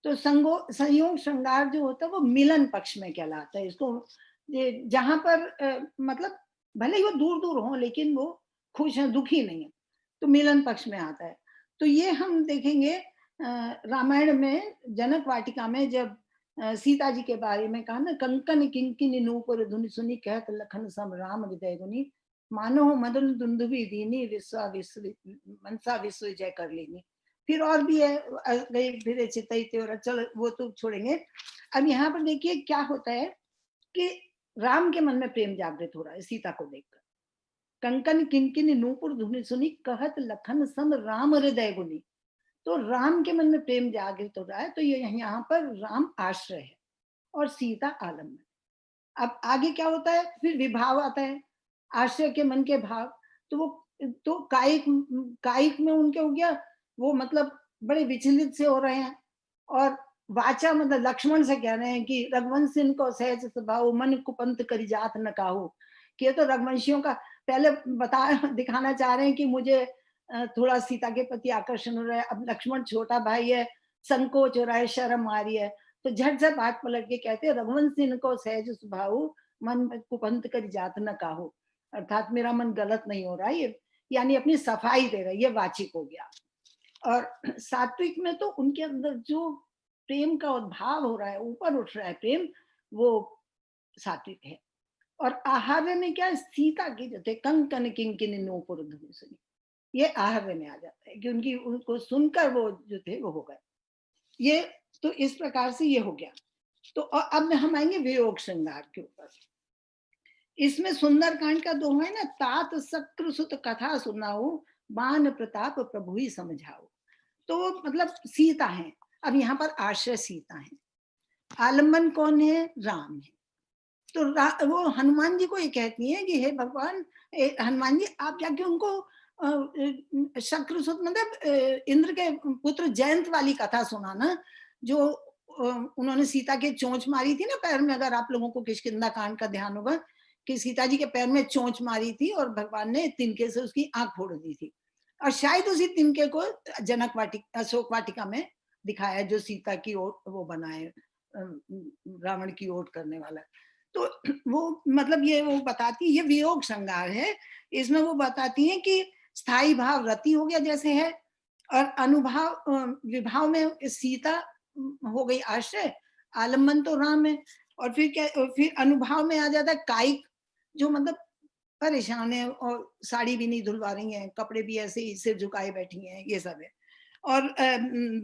तो संयोग श्रृंगार जो होता है वो मिलन पक्ष में कहलाता है। इसको जहां पर मतलब भले ही वो दूर दूर हो लेकिन वो खुश है, दुखी नहीं है, तो मिलन पक्ष में आता है। तो ये हम देखेंगे रामायण में जनक वाटिका में जब सीता जी के बारे में कहा ना, कंकन किंकिनी नूपुर धुनि सुनी कहत लखन सम राम हृदय गुनी, मानो मदन दुंदुभि दीनी विश्वा विश्व मनसा विश्व जय कर लेनी। फिर और भी है, गई फिर चितई त्योर, चल वो तो छोड़ेंगे। अब यहाँ पर देखिए क्या होता है कि राम के मन में प्रेम जागृत हो रहा है सीता को देखकर। कंकन किंकिनी नूपुर धुनि सुनी कहत लखन सम राम हृदय गुनी, तो राम के मन में प्रेम जागृत हो रहा है। तो ये यहाँ पर राम आश्रय है और सीता आलम्बन। अब आगे क्या होता है, फिर विभाव आता है, आश्रय के मन के भाव। तो वो तो कायिक में उनके हो गया, वो मतलब बड़े विचलित से हो रहे हैं। और वाचा मतलब लक्ष्मण से कह रहे हैं कि रघुवंश इनको सहज स्वभाव मन कुपंत करी जात न काहू, कि तो रघुवंशियों का पहले बता दिखाना चाह रहे हैं कि मुझे थोड़ा सीता के प्रति आकर्षण हो रहा है। अब लक्ष्मण छोटा भाई है, संकोच हो रहा है, शर्म आ रही है, तो झट से बात पलट के कहते हैं रघुवंश इनको सहज स्वभाव मन कुपंत कर जात न काहू, अर्थात मेरा मन गलत नहीं हो रहा है, ये यानी अपनी सफाई दे रही है, वाचिक हो गया। और सात्विक में तो उनके अंदर जो प्रेम का उद्भाव हो रहा है, ऊपर उठ रहा है प्रेम, वो सात्विक है। और आहार्य में क्या, सीता की जो थे कंकन किंकिनी नूपुर धुनि सुनी, ये आहार्य में आ जाता है कि उनकी उनको सुनकर वो जो थे वो हो गए। ये तो इस प्रकार से ये हो गया। तो अब हम आएंगे वियोग श्रृंगार के ऊपर। इसमें सुंदरकांड का दोहा है ना, तात सक्र सुत कथा सुनाओ, बान प्रताप प्रभु ही समझाओ। तो मतलब सीता है, अब यहाँ पर आश्रय सीता है, आलम्बन कौन है, राम है। तो वो हनुमान जी को ये कहती है कि हे भगवान, हनुमान जी आप जाके उनको शक्रसुत मतलब इंद्र के पुत्र जयंत वाली कथा सुनाना, जो उन्होंने सीता के चोंच मारी थी ना पैर में। अगर आप लोगों को किष्किंधा कांड का ध्यान होगा कि सीता जी के पैर में चोंच मारी थी और भगवान ने तिनके से उसकी आंख फोड़ दी थी, और शायद उसी तिनके को जनक वाटिका अशोक वाटिका में दिखाया, जो सीता की ओट वो बनाए, रावण की ओट करने वाला। तो वो मतलब ये वो बताती है, ये वियोग श्रृंगार है। इसमें वो बताती है कि स्थायी भाव रति हो गया जैसे है, और अनुभाव विभाव में सीता हो गई आश्रय, आलम्बन तो राम है। और फिर क्या, फिर अनुभाव में आ जाता है कायिक, जो मतलब परेशान है और साड़ी भी नहीं धुलवा रही हैं, कपड़े भी ऐसे ही सिर झुकाए बैठी हैं, ये सब है। और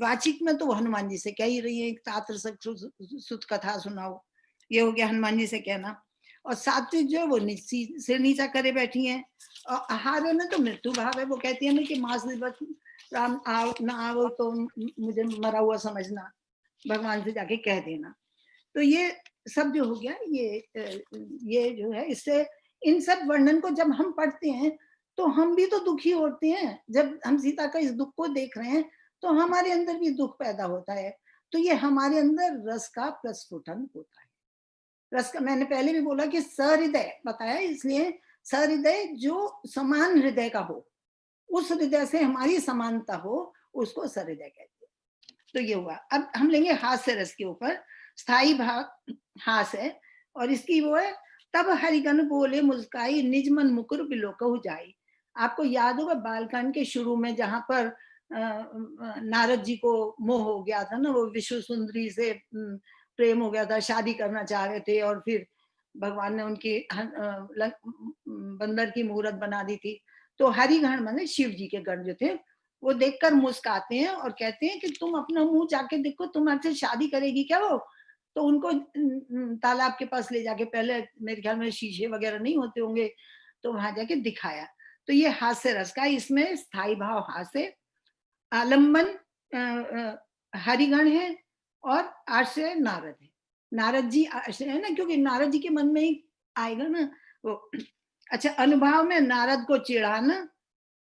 वाचिक में तो हनुमान जी से कह ही रही है, तात्र सुत कथा सुनाओ, ये हो गया हनुमान जी से कहना। और सात्विक जो है वो सिर नीचा करे बैठी हैं। और आहार में तो मृत्यु भाव है, वो कहती है ना कि मास राम आओ ना आओ तो मुझे मरा हुआ समझना, भगवान से जाके कह देना। तो ये सब जो हो गया, ये जो है, इससे इन सब वर्णन को जब हम पढ़ते हैं तो हम भी तो दुखी होते हैं। जब हम सीता का इस दुख को देख रहे हैं तो हमारे अंदर भी दुख पैदा होता है। तो ये हमारे अंदर रस का प्रस्फुटन होता है। रस का मैंने पहले भी बोला कि सहृदय बताया, इसलिए सहृदय जो समान हृदय का हो, उस हृदय से हमारी समानता हो, उसको सहृदय कहते हैं। तो ये हुआ। अब हम लेंगे हास्य रस के ऊपर। स्थाई भाव हास है और इसकी वो है, तब हरिगण बोले मुस्काई निज मन मुकुर बिलोकहु जाई। आपको याद होगा बालकांड के शुरू में जहां पर नारद जी को मोह हो गया था ना, वो विश्व सुंदरी से प्रेम हो गया था, शादी करना चाह रहे थे और फिर भगवान ने उनकी बंदर की मूरत बना दी थी। तो हरिगण माने शिव जी के गण जो थे, वो देखकर मुस्काते हैं और कहते हैं कि तुम अपना मुंह जाके देखो, तुम्हारे शादी करेगी क्या वो। तो उनको तालाब के पास ले जाके, पहले मेरे ख्याल में शीशे वगैरह नहीं होते होंगे, तो वहां जाके दिखाया। तो ये हास्य रस का, इसमें स्थाई भाव हास्य, आलम्बन हरिगण है और आश्रय नारद है। नारद जी आश्रय है ना, क्योंकि नारद जी के मन में ही आएगा ना वो। अच्छा, अनुभाव में नारद को चिढ़ाना,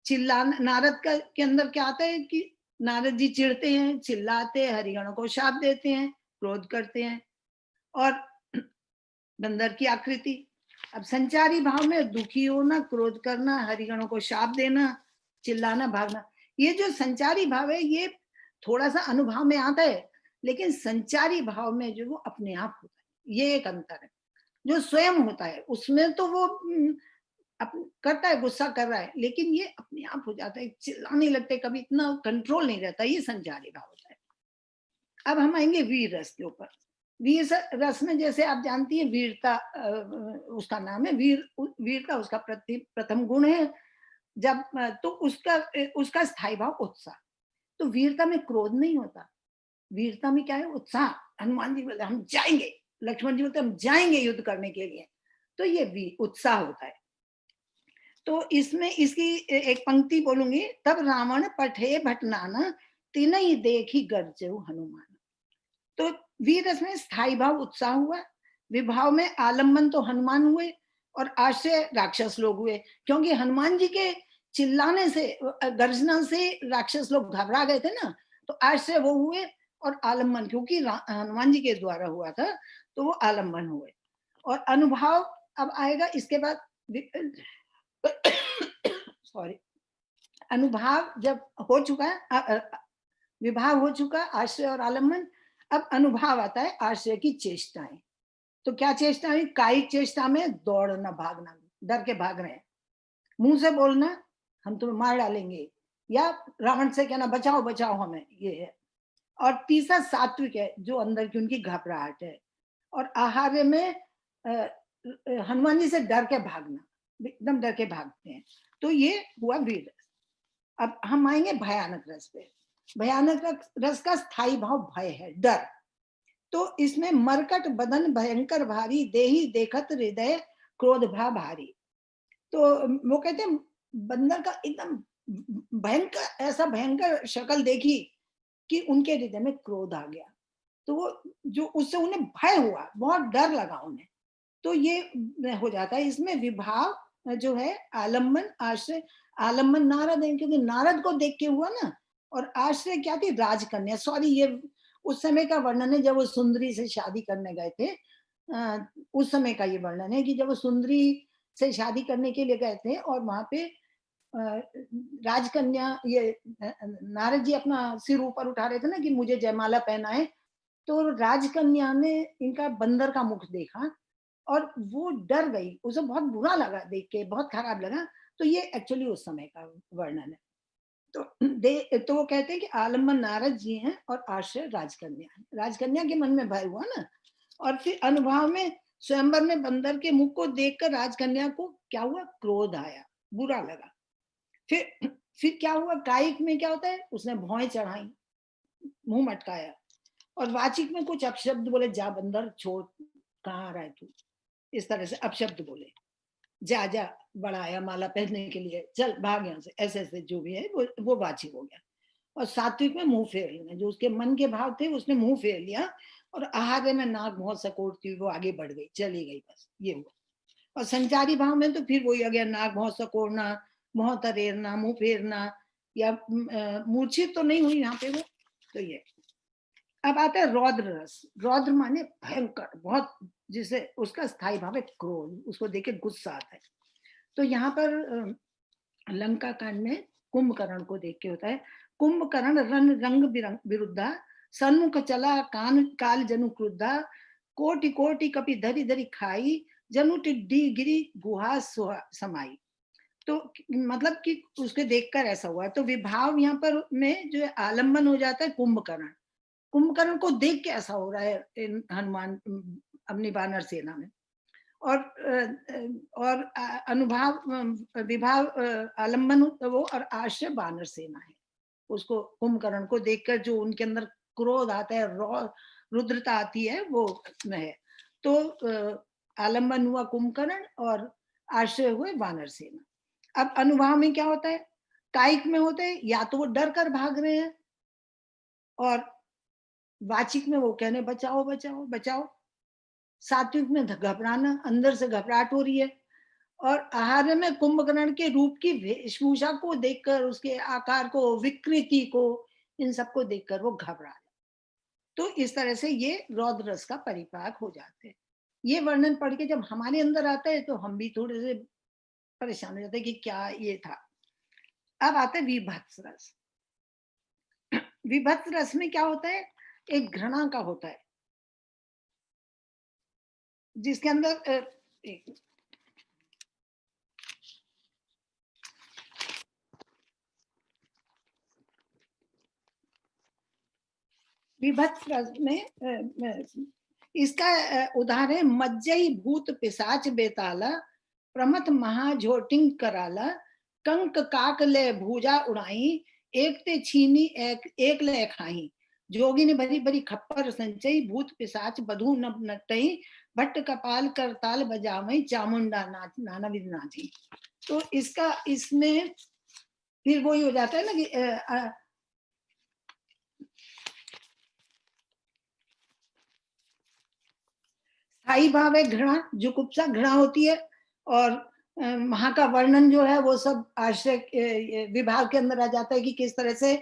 चिल्लाना। नारद का के अंदर क्या आता है कि नारद जी चिढ़ते हैं, चिल्लाते हैं, हरिगणों को शाप देते हैं, क्रोध करते हैं। और बंदर की आकृति। अब संचारी भाव में दुखी होना, क्रोध करना, हरिगणों को शाप देना, चिल्लाना, भागना। ये जो संचारी भाव है ये थोड़ा सा अनुभाव में आता है, लेकिन संचारी भाव में जो वो अपने आप होता है, ये एक अंतर है। जो स्वयं होता है उसमें तो वो करता है, गुस्सा कर रहा है, लेकिन ये अपने आप हो जाता है, चिल्लाने लगते, कभी इतना कंट्रोल नहीं रहता, ये संचारी भाव होता है। अब हम आएंगे वीर रस के ऊपर। वीर रस में जैसे आप जानती हैं वीरता उसका नाम है, वीरता उसका प्रथम गुण है। जब तो उसका स्थायी भाव उत्साह। तो वीरता में क्रोध नहीं होता, वीरता में क्या है, उत्साह। हनुमान जी बोलते हम जाएंगे, लक्ष्मण जी बोलते हम जाएंगे युद्ध करने के लिए, तो ये उत्साह होता है। तो इसमें इसकी एक पंक्ति बोलूंगी, तब रावण पठे भटनाना तिनहि देखी गर्जहु हनुमान। तो वीर रस में स्थायी भाव उत्साह हुआ, विभाव में आलम्बन तो हनुमान हुए और आश्रय राक्षस लोग हुए, क्योंकि हनुमान जी के चिल्लाने से, गर्जना से राक्षस लोग घबरा गए थे ना, तो आश्रय वो हुए और आलम्बन क्योंकि हनुमान जी के द्वारा हुआ था, तो वो आलम्बन हुए। और अनुभाव अब आएगा इसके बाद। सॉरी, अनुभाव जब हो चुका है, विभाव हो चुका, आश्रय और आलम्बन, अब अनुभाव आता है आश्रय की चेष्टाएं। तो क्या चेष्टा है, कायिक चेष्टा में दौड़ना, भागना, डर के भाग रहे हैं, मुंह से बोलना हम तुम्हें मार डालेंगे, या रावण से कहना बचाओ बचाओ हमें, ये है। और तीसरा सात्विक है, जो अंदर की उनकी घबराहट है। और आहार्य में हनुमान जी से डर के भागना, एकदम डर के भागते हैं। तो ये हुआ वीर रस। अब हम आएंगे भयानक रस पे। भयानक रस का स्थायी भाव भय है, डर। तो इसमें मरकट बदन भयंकर भारी, देही देखत हृदय क्रोध भा भारी। तो वो कहते हैं बंदर का एकदम भयंकर, ऐसा भयंकर शक्ल देखी कि उनके हृदय में क्रोध आ गया। तो वो जो उससे उन्हें भय हुआ, बहुत डर लगा उन्हें, तो ये हो जाता है। इसमें विभाव जो है आलम्बन, आश्रय। आलम्बन नारद है, क्योंकि नारद को देख के हुआ ना। और आश्रय क्या थी, राजकन्या। सॉरी, ये उस समय का वर्णन है जब वो सुंदरी से शादी करने गए थे। उस समय का ये वर्णन है कि जब वो सुंदरी से शादी करने के लिए गए थे और वहां पे राजकन्या, ये नारद जी अपना सिर ऊपर उठा रहे थे ना कि मुझे जयमाला पहना है, तो राजकन्या ने इनका बंदर का मुख देखा और वो डर गई, उसे बहुत बुरा लगा देख के, बहुत खराब लगा। तो ये एक्चुअली उस समय का वर्णन है। तो वो कहते हैं कि आलम्बन नारद जी हैं और आश्रय राजकन्या है। राजकन्या के मन में भय हुआ ना। और फिर अनुभाव में स्वयंवर में बंदर के मुख को देखकर राजकन्या को क्या हुआ, क्रोध आया, बुरा लगा। फिर क्या हुआ, कायिक में क्या होता है, उसने भौएं चढ़ाई, मुंह मटकाया, और वाचिक में कुछ अपशब्द बोले, जा बंदर छोड़, कहाँ आ रहा है तू, इस तरह से अपशब्द बोले, जा जा बड़ा आया माला पहनने के लिए, चल भाग यहाँ से, ऐसे ऐसे जो भी है वो वाचिक हो गया। और सात्विक में मुंह फेर लेना, जो उसके मन के भाव थे उसने मुंह फेर लिया, और आहार्य में नाक बहुत सकोड़ती हुई वो आगे बढ़ गई, चली गई, बस ये हुआ। और संचारी भाव में तो फिर वही आ गया, नाक बहुत सकोड़ना, मुंह तरेरना, मुंह फेरना, या मूर्छित तो नहीं हुई यहाँ पे वो। तो ये अब आता है रौद्र रस। रौद्र माने भयंकर, बहुत, जिसे उसका स्थायी भाव है क्रोध, उसको देख के गुस्सा आता है। तो यहाँ पर लंका कांड में कुंभकर्ण को देख के होता है, कुंभकर्ण रन रंग बिरंग विरुद्धा, सन्मुख चला कान काल जनु क्रुद्धा, कोटि कोटि कपि धरि धरि खाई, जनु टिड्डी गिरी गुहा समाई। तो मतलब कि उसके देखकर ऐसा हुआ। तो विभाव यहाँ पर में जो आलम्बन हो जाता है कुंभकर्ण, कुंभकर्ण को देख के ऐसा हो रहा है हनुमान अपनी वानर सेना में। और अनुभाव विभाव आलम्बन वो, और आश्रय वानर सेना है। उसको कुंभकर्ण को देखकर जो उनके अंदर क्रोध आता है, रुद्रता आती है, वो है। तो आलम्बन हुआ कुंभकर्ण और आश्रय हुए वानर सेना। अब अनुभाव में क्या होता है, कायिक में होते हैं या तो वो डर कर भाग रहे हैं, और वाचिक में वो कहने बचाओ बचाओ बचाओ, सात्विक में घबराना, अंदर से घबराहट हो रही है, और आहार्य में कुंभकर्ण के रूप की वेशभूषा को देखकर, उसके आकार को, विकृति को, इन सबको देखकर वो घबरा रहे। तो इस तरह से ये रौद्र रस का परिपाक हो जाते हैं। ये वर्णन पढ़ के जब हमारे अंदर आता है तो हम भी थोड़े से परेशान हो जाते हैं कि क्या ये था। अब आता है विभत्स रस। विभत्स रस में क्या होता है, एक घृणा का होता है, जिसके अंदर विभत्स रस में इसका उदाहरण है, मज्जई भूत पिशाच बेताला, प्रमथ महाझोटिंग कराला, कंक काक ले भूजा उड़ाई, एक ते छीनी एक ले खाई, जोगी ने भरी भरी खप्पर संचई, भूत पिशाच बधू नब नटई, भट्ट कपाल करताल बजावई, चामुंडा नाच नाना विध नाची। तो इसका इसमें फिर वही हो जाता है ना कि स्थायी भाव है घृणा, जुगुप्सा घृणा होती है, और वहां का वर्णन जो है वो सब आश्रय विभाग के अंदर आ जाता है कि किस तरह से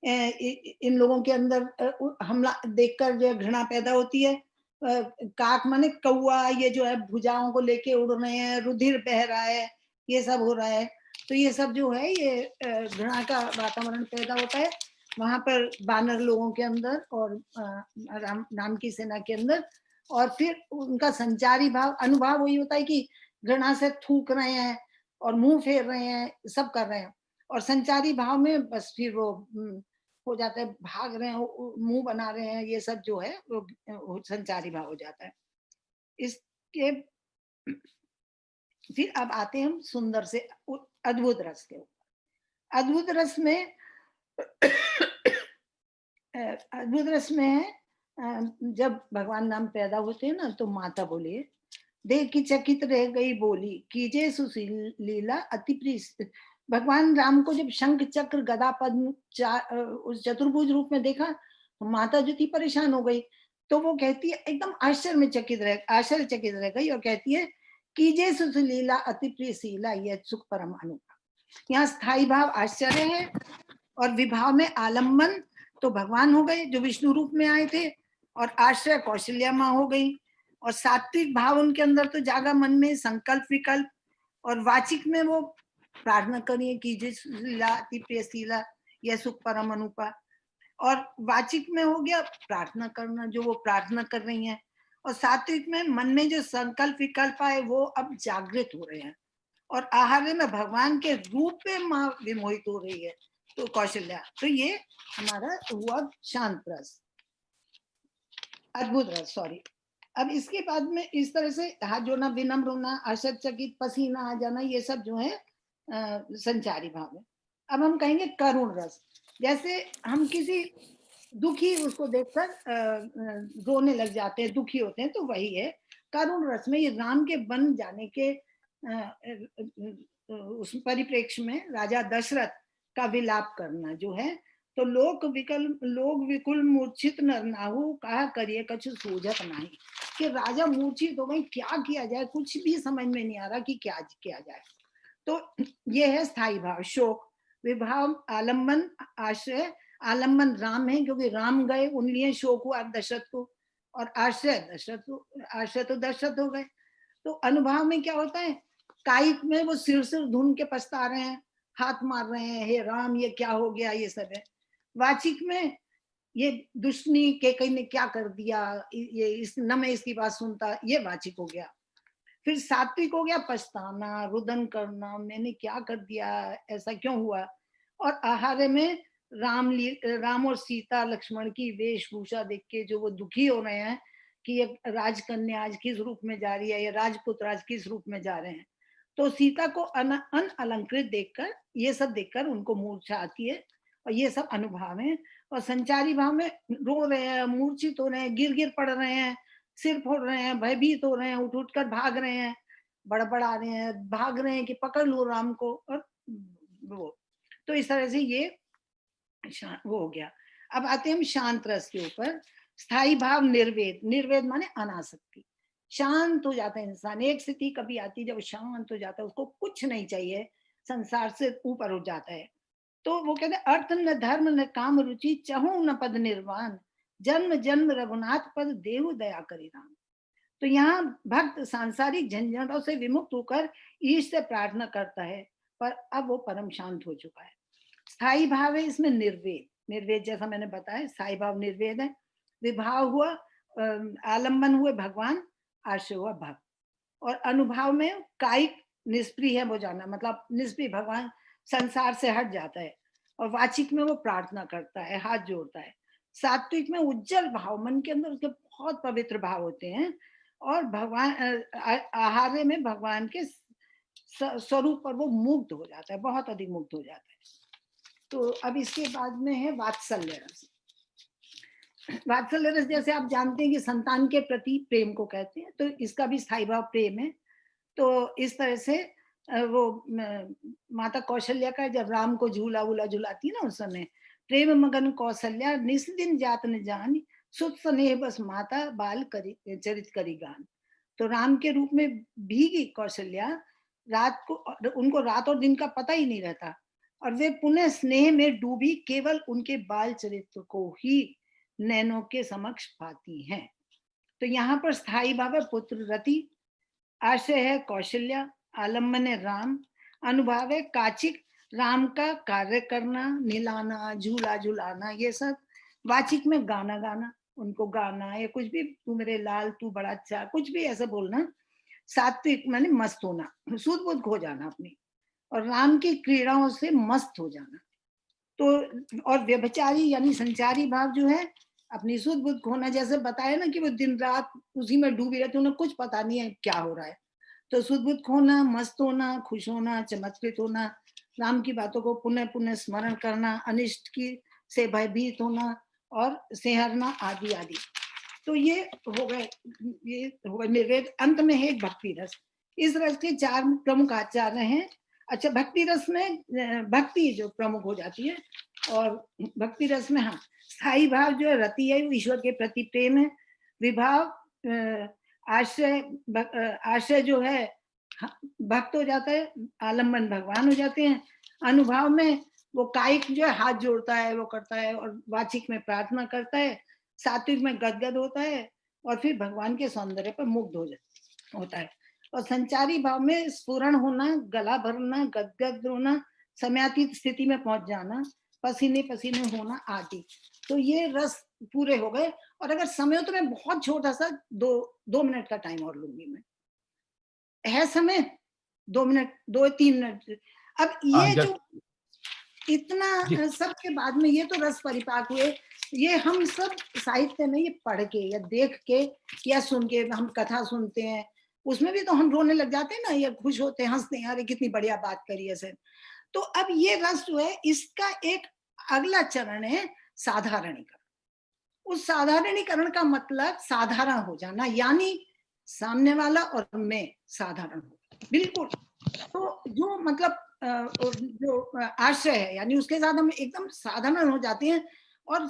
इन लोगों के अंदर हमला देखकर जो घृणा पैदा होती है। काक माने कौआ, ये जो है भुजाओं को लेके उड़ रहे हैं, रुधिर बह रहा है, ये सब हो रहा है। तो ये सब जो है ये घृणा का वातावरण पैदा होता है वहां पर वानर लोगों के अंदर और राम की सेना के अंदर। और फिर उनका संचारी भाव, अनुभाव वही होता है कि घृणा से थूक रहे हैं और मुंह फेर रहे हैं, सब कर रहे हैं। और संचारी भाव में बस फिर वो हो जाता है, भाग रहे हैं, मुंह बना रहे हैं, ये सब जो है वो संचारी भाव हो जाता है। इसके फिर अब आते हैं हम सुंदर से अद्भुत रस के ऊपर। अद्भुत रस में अद्भुत रस में है, जब भगवान राम पैदा होते हैं ना, तो माता बोली, देख की चकित रह गई बोली, कीजे सुशील लीला अति प्रिय। भगवान राम को जब शंख चक्र गदा पद्म उस चतुर्भुज रूप में देखा तो माता जो थी परेशान हो गई। तो वो कहती है, एकदम आश्चर्यचकित रह गई और कहती है, कीजे सुशीला अति प्रिय शीला, यह सुख परम अनूठा। यहाँ स्थायी भाव आश्चर्य है, और विभाव में आलम्बन तो भगवान हो गए जो विष्णु रूप में आए थे, और आश्रय कौशल्या माँ हो गई, और सात्विक भाव उनके अंदर तो जागा मन में, संकल्प विकल्प। और वाचिक में वो प्रार्थना करिए, कीजिए शीला अति प्रिय शीला, यह सुख परम अनुपा। और वाचिक में हो गया प्रार्थना करना, जो वो प्रार्थना कर रही हैं। और सात्विक में मन में जो संकल्प विकल्प आए वो अब जागृत हो रहे हैं, और आहार्य में भगवान के रूप में माँ विमोहित हो रही है, तो कौशल्या। तो ये हमारा हुआ शांत रस, अद्भुत रस, सॉरी। अब इसके बाद में इस तरह से हाथ जोड़ना, विनम्र होना, आश्चर्यचकित, पसीना आ जाना, ये सब जो है संचारी भाव है। अब हम कहेंगे करुण रस। जैसे हम किसी दुखी उसको देखकर रोने लग जाते हैं, दुखी होते हैं, तो वही है करुण रस में। ये राम के वन जाने के उस परिप्रेक्ष्य में राजा दशरथ का विलाप करना जो है, तो लोग विकुल मूर्छित नर नाहु, कहा करिए कछु सूझत नहीं। कि राजा मूर्छित हो गए, क्या किया जाए, कुछ भी समझ में नहीं आ रहा कि क्या किया जाए। तो ये है स्थायी भाव, शोक। विभाव आलम्बन आश्रय, आलम्बन राम है क्योंकि राम गए, उनलिए शोक हुआ दशरथ को, और आश्रय तो दशरथ हो गए। तो अनुभाव में क्या होता है, कायिक में वो सिर सिर धुन के पछता रहे हैं, हाथ मार रहे हैं, हे राम ये क्या हो गया, ये सब है। वाचिक में ये दुष्टनी के कहीं ने क्या कर दिया, ये इस न मैं इसकी बात सुनता, ये वाचिक हो गया। फिर सात्विक हो गया पछताना, रुदन करना, मैंने क्या कर दिया, ऐसा क्यों हुआ। और आहार्य में राम और सीता लक्ष्मण की वेशभूषा देख के जो वो दुखी हो रहे हैं कि ये राजकन्या आज किस रूप में जा रही है, ये राजपुत्र आज किस रूप में जा रहे हैं। तो सीता को अनअलंकृत देखकर, ये सब देखकर उनको मूर्छा आती है, और ये सब अनुभव है। और संचारी भाव में रो रहे हैं, मूर्छित हो रहे हैं, गिर गिर पड़ रहे हैं, सिर फोड़ रहे हैं, भयभीत हो रहे हैं, उठ उठ कर भाग रहे हैं, बड़बड़ा रहे हैं, भाग रहे हैं कि पकड़ लो राम को। और वो तो इस तरह से ये वो हो गया। अब आते हैं हम शांत रस के ऊपर। स्थायी भाव निर्वेद, निर्वेद माने अनासक्ति, शांत हो जाता है इंसान। एक स्थिति कभी आती जब शांत हो जाता है, उसको कुछ नहीं चाहिए, संसार से ऊपर उठ जाता है। तो वो कहते हैं अर्थ न धर्म न काम रुचि, चहु न पद निर्वाण, जन्म जन्म रघुनाथ पद देहु दया करी राम। तो यहाँ भक्त सांसारिक झंझटों से विमुक्त होकर ईश से प्रार्थना करता है, पर अब वो परम शांत हो चुका है। स्थायी भाव है इसमें निर्वेद, निर्वेद जैसा मैंने बताया, स्थायी भाव निर्वेद है। विभाव हुआ, आलम्बन हुए भगवान, आश्रय हुआ भक्त। और अनुभाव में कायिक निष्प्रिय है वो जाना, मतलब निष्प्रिय, भगवान संसार से हट जाता है। और वाचिक में वो प्रार्थना करता है, हाथ जोड़ता है। सात्विक में उज्जवल भाव, मन के अंदर उसके बहुत पवित्र भाव होते हैं। और भगवान आहार्य में भगवान के स्वरूप पर वो मुग्ध हो जाता है, बहुत अधिक मुग्ध हो जाता है। तो अब इसके बाद में है वात्सल्य रस। वात्सल्य रस जैसे आप जानते हैं कि संतान के प्रति प्रेम को कहते हैं, तो इसका भी स्थायी भाव प्रेम है। तो इस तरह से वो माता कौशल्या का जब राम को झूला वूला झुलाती है ना, उस समय प्रेम मगन कौशल्या निस दिन जात न जान, सुत स्नेह बस माता बाल करी चरित करी गान। तो राम के रूप में भीगी कौशल्या, रात को उनको रात और दिन का पता ही नहीं रहता, और वे पुनः स्नेह में डूबी केवल उनके बाल चरित्र को ही नैनों के समक्ष पाती हैं। तो यहाँ पर स्थायी भाव है पुत्र रति, आश्रय है कौशल्या, आलम्बन है राम, अनुभाव है काचिक, राम का कार्य करना, निलाना, झूला झुलाना, ये सब। वाचिक में गाना गाना, उनको गाना या कुछ भी, तू मेरे लाल तू बड़ा अच्छा, कुछ भी ऐसा बोलना। सात्विक माने मस्त होना, सूझ बूझ खो जाना अपनी, और राम की क्रीड़ाओं से मस्त हो जाना। तो और व्यभिचारी यानी संचारी भाव जो है, अपनी सुध बुद्ध खोना, जैसे बताया ना कि वो दिन रात उसी में डूबी रहती, उन्हें कुछ पता नहीं है क्या हो रहा है। तो सुध बुद्ध खोना, मस्त होना, खुश होना, चमत्कृत होना, राम की बातों को पुनः पुनः स्मरण करना, अनिष्ट की से भयभीत होना और सेहरना आदि आदि। तो ये हो गए, ये हो गए निर्वेद। अंत में है भक्ति रस। इस रस के 4 प्रमुख आचार्य हैं। अच्छा, भक्ति रस में भक्ति जो प्रमुख हो जाती है, और भक्ति रस में हाँ स्थायी भाव जो है रति है, ईश्वर के प्रति प्रेम है। विभाव आश्रय जो है भक्त हो जाता है, आलम्बन भगवान हो जाते हैं। अनुभाव में वो कायिक जो है हाथ जोड़ता है, वो करता है, और वाचिक में प्रार्थना करता है, सात्विक में गदगद होता है, और फिर भगवान के सौंदर्य पर मुग्ध होता है। और संचारी भाव में स्फुरण होना, गला भरना, गदगद होना, समयातीत स्थिति में पहुंच जाना, पसीने पसीने होना आदि। तो ये रस पूरे हो गए। और अगर समय हो तो मैं बहुत छोटा सा 2 मिनट का टाइम और लूंगी मैं, है समय 2 मिनट, 2-3 मिनट। अब ये जो इतना सब के बाद में ये तो रस परिपाक हुए, ये हम सब साहित्य में ये पढ़ के या देख के या सुन के, हम कथा सुनते हैं, उसमें भी तो हम रोने लग जाते हैं ना, या खुश होते हैं, हंसते हैं, अरे कितनी बढ़िया बात करी ऐसे। तो अब ये रस जो है, इसका एक अगला चरण है साधारणीकरण। उस साधारणीकरण का मतलब साधारण हो जाना, यानी सामने वाला और मैं साधारण हो, बिल्कुल। तो जो मतलब जो आश्रय है, यानी उसके साथ हम एकदम साधारण हो जाते हैं, और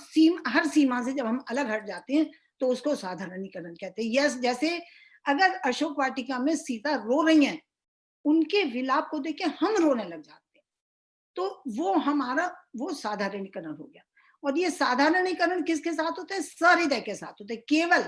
हर सीमा से जब हम अलग हट जाते हैं तो उसको साधारणीकरण कहते हैं। यस, जैसे अगर अशोक वाटिका में सीता रो रही हैं, उनके विलाप को देख के हम रोने लग जाते हैं, तो वो हमारा वो साधारणीकरण हो गया। और ये साधारणीकरण किसके साथ होता है? सहृदय के साथ होता है। केवल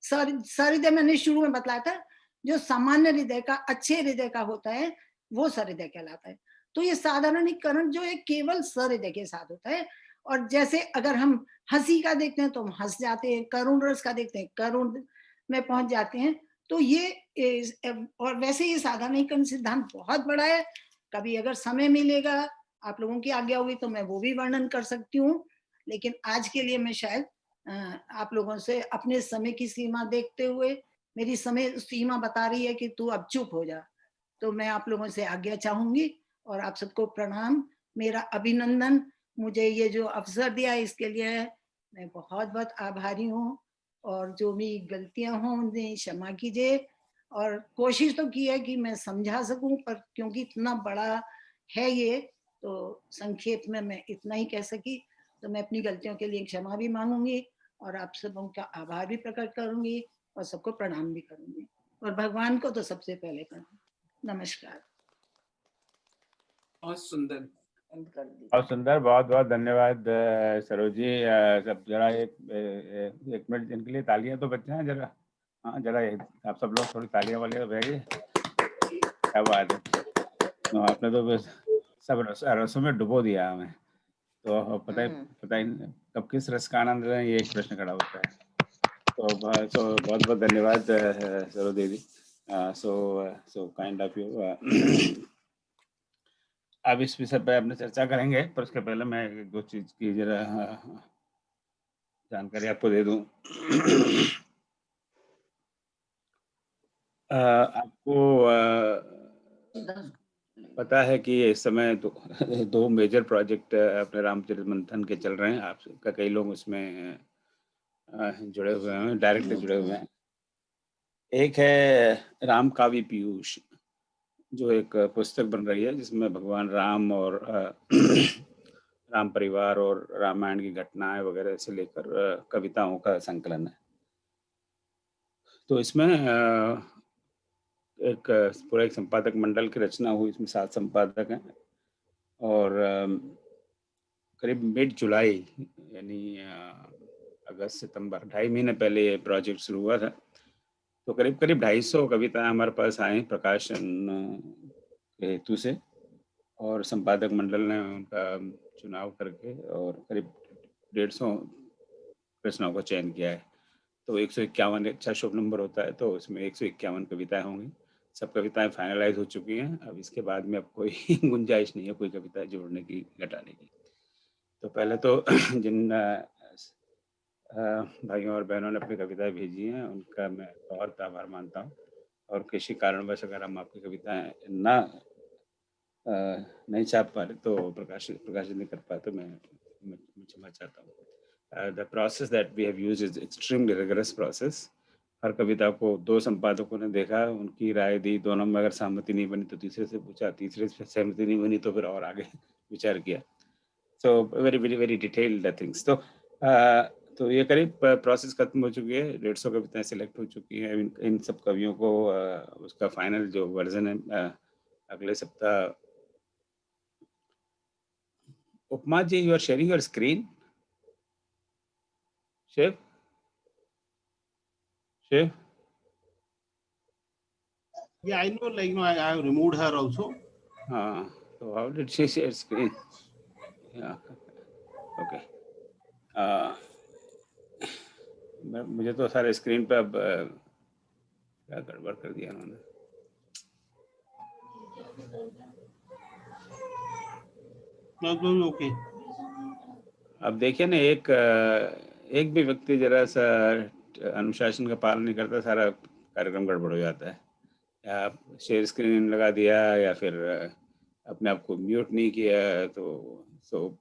सहृदय मैंने शुरू में बतलाया था, जो सामान्य हृदय का, अच्छे हृदय का होता है, वो सहृदय कहलाता है। तो ये साधारणीकरण जो है केवल सहृदय के साथ होता है। और जैसे अगर हम हंसी का देखते हैं तो हम हंस जाते हैं, करुण रस का देखते हैं करुण में पहुंच जाते हैं। तो और वैसे ये साधारणीकरण सिद्धांत बहुत बड़ा है। कभी अगर समय मिलेगा, आप लोगों की आज्ञा होगी, तो मैं वो भी वर्णन कर सकती हूँ। लेकिन आज के लिए मैं शायद आप लोगों से अपने समय की सीमा देखते हुए, मेरी समय सीमा बता रही है कि तू अब चुप हो जा, तो मैं आप लोगों से आज्ञा चाहूंगी। और आप सबको प्रणाम, मेरा अभिनंदन। मुझे ये जो अवसर दिया इसके लिए मैं बहुत बहुत आभारी हूँ। और जो भी गलतियां हों उन्हें क्षमा कीजिए। और कोशिश तो की है कि मैं समझा सकूं, पर क्योंकि इतना बड़ा है ये, तो संक्षेप में मैं इतना ही कह सकी। तो मैं अपनी गलतियों के लिए क्षमा भी मांगूंगी और आप सबों का आभार भी प्रकट करूंगी और सबको प्रणाम भी करूंगी, और भगवान को तो सबसे पहले प्रणाम। नमस्कार। बहुत सुंदर। बहुत सुंदर, बहुत बहुत धन्यवाद सरोजी। सब जरा एक मिनट इनके लिए तालियां तो बच्चे हैं जरा। हाँ जरा आप सब लोग थोड़ी तालियां वालियां भेजिए। क्या बात है, तो आपने तो बस सब रसों में डुबो दिया हमें। तो पता ही कब किस रस का आनंद लें, ये एक प्रश्न खड़ा होता है। तो बहुत बहुत धन्यवाद सरो दीदी। So kind of you. अब इस विषय पे अपने चर्चा करेंगे, पर उसके पहले मैं एक दो चीज की जरा जानकारी आपको दे दूं। आपको पता है कि इस समय दो मेजर प्रोजेक्ट अपने रामचरित मंथन के चल रहे हैं। आपका कई लोग उसमें जुड़े हुए हैं, डायरेक्टली जुड़े हुए हैं। एक है राम काव्य पीयूष, जो एक पुस्तक बन रही है जिसमें भगवान राम और राम परिवार और रामायण की घटनाएं वगैरह से लेकर कविताओं का संकलन है। तो इसमें पूरा एक संपादक मंडल की रचना हुई। इसमें 7 संपादक हैं और करीब मिड जुलाई यानी अगस्त सितंबर 2.5 महीने पहले ये प्रोजेक्ट शुरू हुआ था। तो करीब 250 कविताएं हमारे पास आई प्रकाशन के हेतु से, और संपादक मंडल ने उनका चुनाव करके और करीब 150 रचनाओं का चयन किया है। तो 151 अच्छा शुभ नंबर होता है, तो इसमें 151 कविताएं होंगी। सब कविताएं फाइनलाइज हो चुकी हैं। अब इसके बाद में अब कोई गुंजाइश नहीं है कोई कविता जोड़ने की, घटाने की। तो पहले तो जिन भाइयों और बहनों ने अपनी कविताएं भेजी हैं उनका मैं बहुत आभार मानता हूँ। और किसी कारणवश अगर हम आपकी कविताएं नहीं छाप पा रहे, तो प्रकाशित नहीं कर पाए, तो मैं क्षमा चाहता हूँ। The process that we have used is extremely rigorous process. हर कविता को 2 संपादकों ने देखा, उनकी राय दी, दोनों में अगर सहमति नहीं बनी तो तीसरे से पूछा, तीसरे से सहमति नहीं बनी तो फिर और आगे विचार किया। So very very very detailed things. तो ये करीब प्रोसेस खत्म हो चुकी है। 150 कविताएं सिलेक्ट हो चुकी हैं। इन सब कवियों को उसका फाइनल जो वर्जन है अगले सप्ताह। उपमा जी, you are sharing your screen. Shiv? Shiv? Yeah, I know, like, I have removed her also. So how did she share screen? Yeah. Okay. मुझे तो सारे स्क्रीन पे अब क्या गड़बड़ कर दिया उन्होंने। Okay. अब देखिए ना, एक भी व्यक्ति जरा सा अनुशासन का पालन नहीं करता, सारा कार्यक्रम गड़बड़ हो जाता है। या शेयर स्क्रीन लगा दिया या फिर अपने आप को म्यूट नहीं किया, तो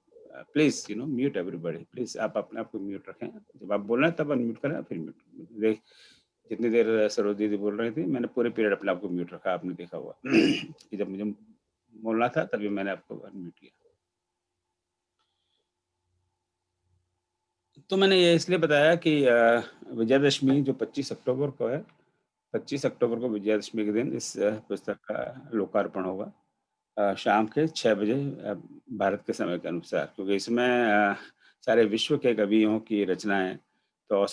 प्लीज म्यूट एवरीबॉडी। प्लीज आप अपने आप को म्यूट रखें। जब आप बोल रहे हैं तब अनम्यूट करें, फिर म्यूट। देख, जितनी देर सरोज दीदी बोल रही थी, मैंने पूरे पीरियड अपने आप को म्यूट रखा, आपने देखा हुआ कि जब मुझे बोलना था तभी मैंने आपको अनम्यूट किया। तो मैंने ये इसलिए बताया कि विजयादशमी जो 25 अक्टूबर को है, 25 अक्टूबर को विजयादशमी के दिन इस पुस्तक का लोकार्पण होगा शाम के 6 बजे भारत के समय के अनुसार, क्योंकि इसमें सारे विश्व के कवियों की रचनाएं, तो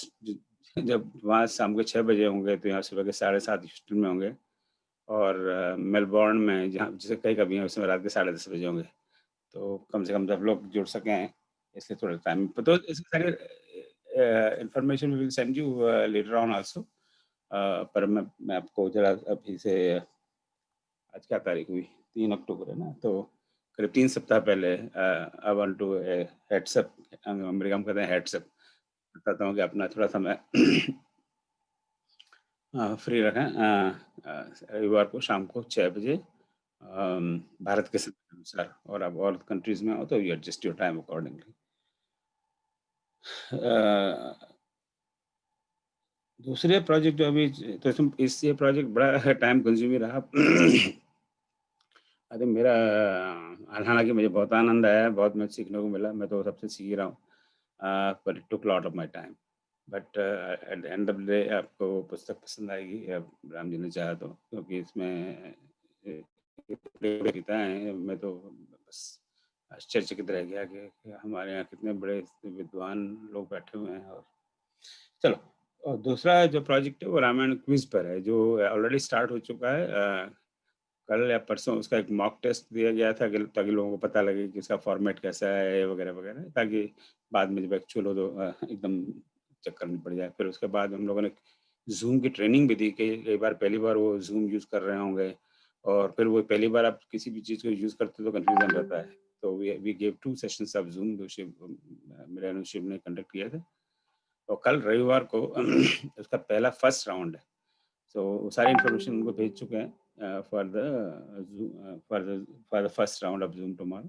जब वहाँ शाम के 6 बजे होंगे तो यहाँ सुबह के 7:30 ह्यूस्टन में होंगे, और मेलबोर्न में जहाँ जैसे कई कभी हैं उसमें रात के 10:30 बजे होंगे। तो कम से कम सब लोग जुड़ सकें, इसलिए थोड़ा टाइम तो इसके सारे information we will send you later on also. पर मैं आपको ज़रा अभी से, आज क्या तारीख हुई? 3 अक्टूबर है ना, तो करीब 3 सप्ताह पहले आई want two heads up, America में कहते हैं हेड्स अप, बताता हूँ कि अपना थोड़ा समय फ्री रखें रविवार को शाम को 6 बजे भारत के समय के अनुसार, और आप और कंट्रीज़ में हो तो you adjust your time accordingly. दूसरे प्रोजेक्ट जो अभी तो इस ये प्रोजेक्ट बड़ा टाइम कंज्यूमिंग रहा। अरे मेरा हालाँकि मुझे बहुत आनंद आया, बहुत कुछ सीखने को मिला, मैं तो सबसे सीख ही रहा हूँ। But it took lot of my time, but at the end of the day आपको वो पुस्तक पसंद आएगी, राम जी ने चाहा तो, क्योंकि इसमें गीताएँ मैं तो बस आश्चर्यचकित रह गया कि हमारे यहाँ कितने बड़े विद्वान लोग बैठे हुए हैं। और चलो, और दूसरा जो प्रोजेक्ट है वो रामायण क्विज़ पर है, जो ऑलरेडी स्टार्ट हो चुका है। कल या परसों उसका एक मॉक टेस्ट दिया गया था कि ताकि लोगों को पता लगे कि इसका फॉर्मेट कैसा है वगैरह-वगैरह, ताकि बाद में जब एक्चुअल हो तो एकदम चक्कर नहीं पड़ जाए। फिर उसके बाद हम लोगों ने ज़ूम की ट्रेनिंग भी दी कि कई बार पहली बार वो ज़ूम यूज़ कर रहे होंगे, और फिर वो पहली बार आप किसी भी चीज़ को यूज़ करते हो तो कन्फ्यूज़न रहता है। तो we give 2 sessions of Zoom, जो मेरे अनुज शिव ने कंडक्ट किया था। और कल रविवार को उसका पहला फर्स्ट राउंड है। सो सारी इन्फॉर्मेशन उनको भेज चुके हैं for the first round of zoom tomorrow.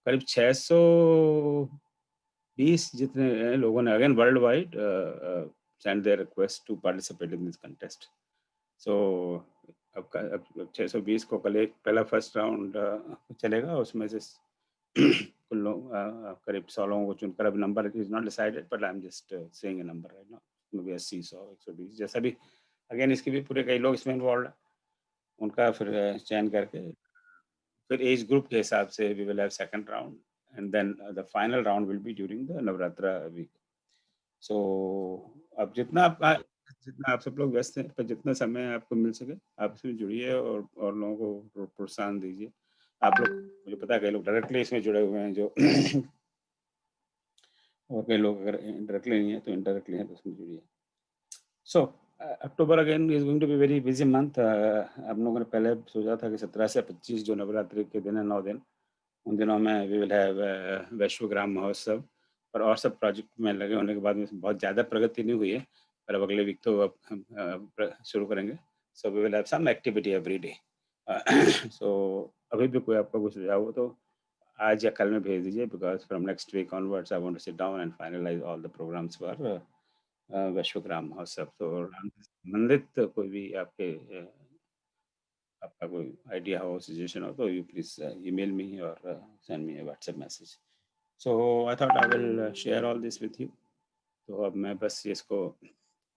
करीब 620 जितने लोगों ने again world wide send their request to participate in this contest. So अब 620 को कल एक पहला फर्स्ट राउंड चलेगा, उसमें से कुल लोग करीब 100 लोगों को चुनकर, अब number is not decided but I am just saying a number right now, may be 80, 100, 120 जैसा भी। अगेन इसके भी पूरे कई लोग इसमें इन्वॉल्व हैं, उनका फिर चयन करके फिर एज ग्रुप के हिसाब से we will have second round, and then the final round will be during the Navratra week. So अब जितना आप सब लोग व्यस्त हैं, पर जितना समय आपको मिल सके आप इसमें जुड़िए और लोगों को प्रोत्साहन दीजिए। आप लोग, मुझे पता है कई लोग डायरेक्टली इसमें जुड़े हुए हैं जो और कई लोग अगर डायरेक्टली नहीं है तो इनडायरेक्टली हैं, तो उसमें जुड़िए। So October again is going to be very busy month. हम लोगों ने पहले सोचा था कि 17 से 25 जो नवरात्रि के दिन है, 9 दिन, उन दिनों में वी विल हैव वैश्वग्राम महोत्सव। और सब प्रोजेक्ट में लगे होने के बाद में बहुत ज़्यादा प्रगति नहीं हुई है, पर अब अगले वीक तो अब हम शुरू करेंगे। So we will have some activity every day. So अभी भी कोई आपका कुछ सुझाव हो तो आज या कल में भेज दीजिए, because from next week onwards I want to sit down and finalise all the programmes for Vaishvagram Mahotsav. तो राम से संबंधित कोई भी आपका कोई आइडिया हो, सजेशन हो, तो यू प्लीज ईमेल मी और send me a WhatsApp message. So I thought I will share all this with you. तो अब मैं बस इसको,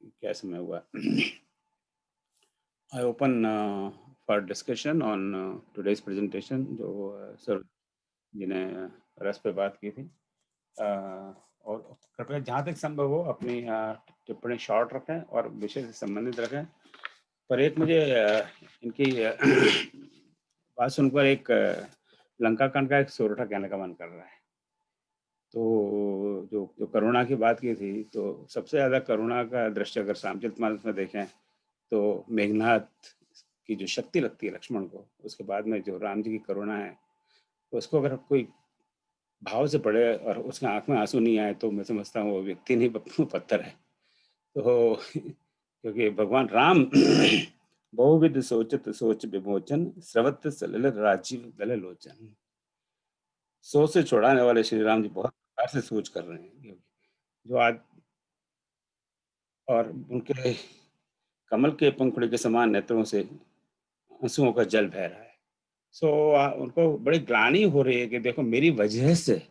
क्या समय हुआ, I open for discussion on today's presentation, जो सर जिन्हें रस पे बात की थी। और कृपया जहाँ तक संभव हो अपनी टिप्पणी शॉर्ट रखें और विषय से संबंधित रखें। पर एक मुझे इनकी बात सुनकर एक लंका कांड का एक सोरठा कहने का मन कर रहा है। तो जो जो करुणा की बात की थी, तो सबसे ज़्यादा करुणा का दृश्य अगर रामचरितमानस में देखें तो मेघनाथ की जो शक्ति लगती है लक्ष्मण को, उसके बाद में जो राम जी की करुणा है, तो उसको अगर कोई भाव से पढ़े और उसके आँख में आँसू नहीं आए तो मैं समझता हूँ वो व्यक्ति नहीं पत्थर है। तो क्योंकि भगवान राम बहुविध सोचत सोच विमोचन, स्रवत सलिल राजीव दल लोचन। सोच से छुड़ाने वाले श्री राम जी बहुत प्रकार से सोच कर रहे हैं, जो आज, और उनके कमल के पंखुड़ी के समान नेत्रों से आंसुओं का जल बह रहा है। सो उनको बड़ी ग्लानि हो रही है कि देखो मेरी वजह से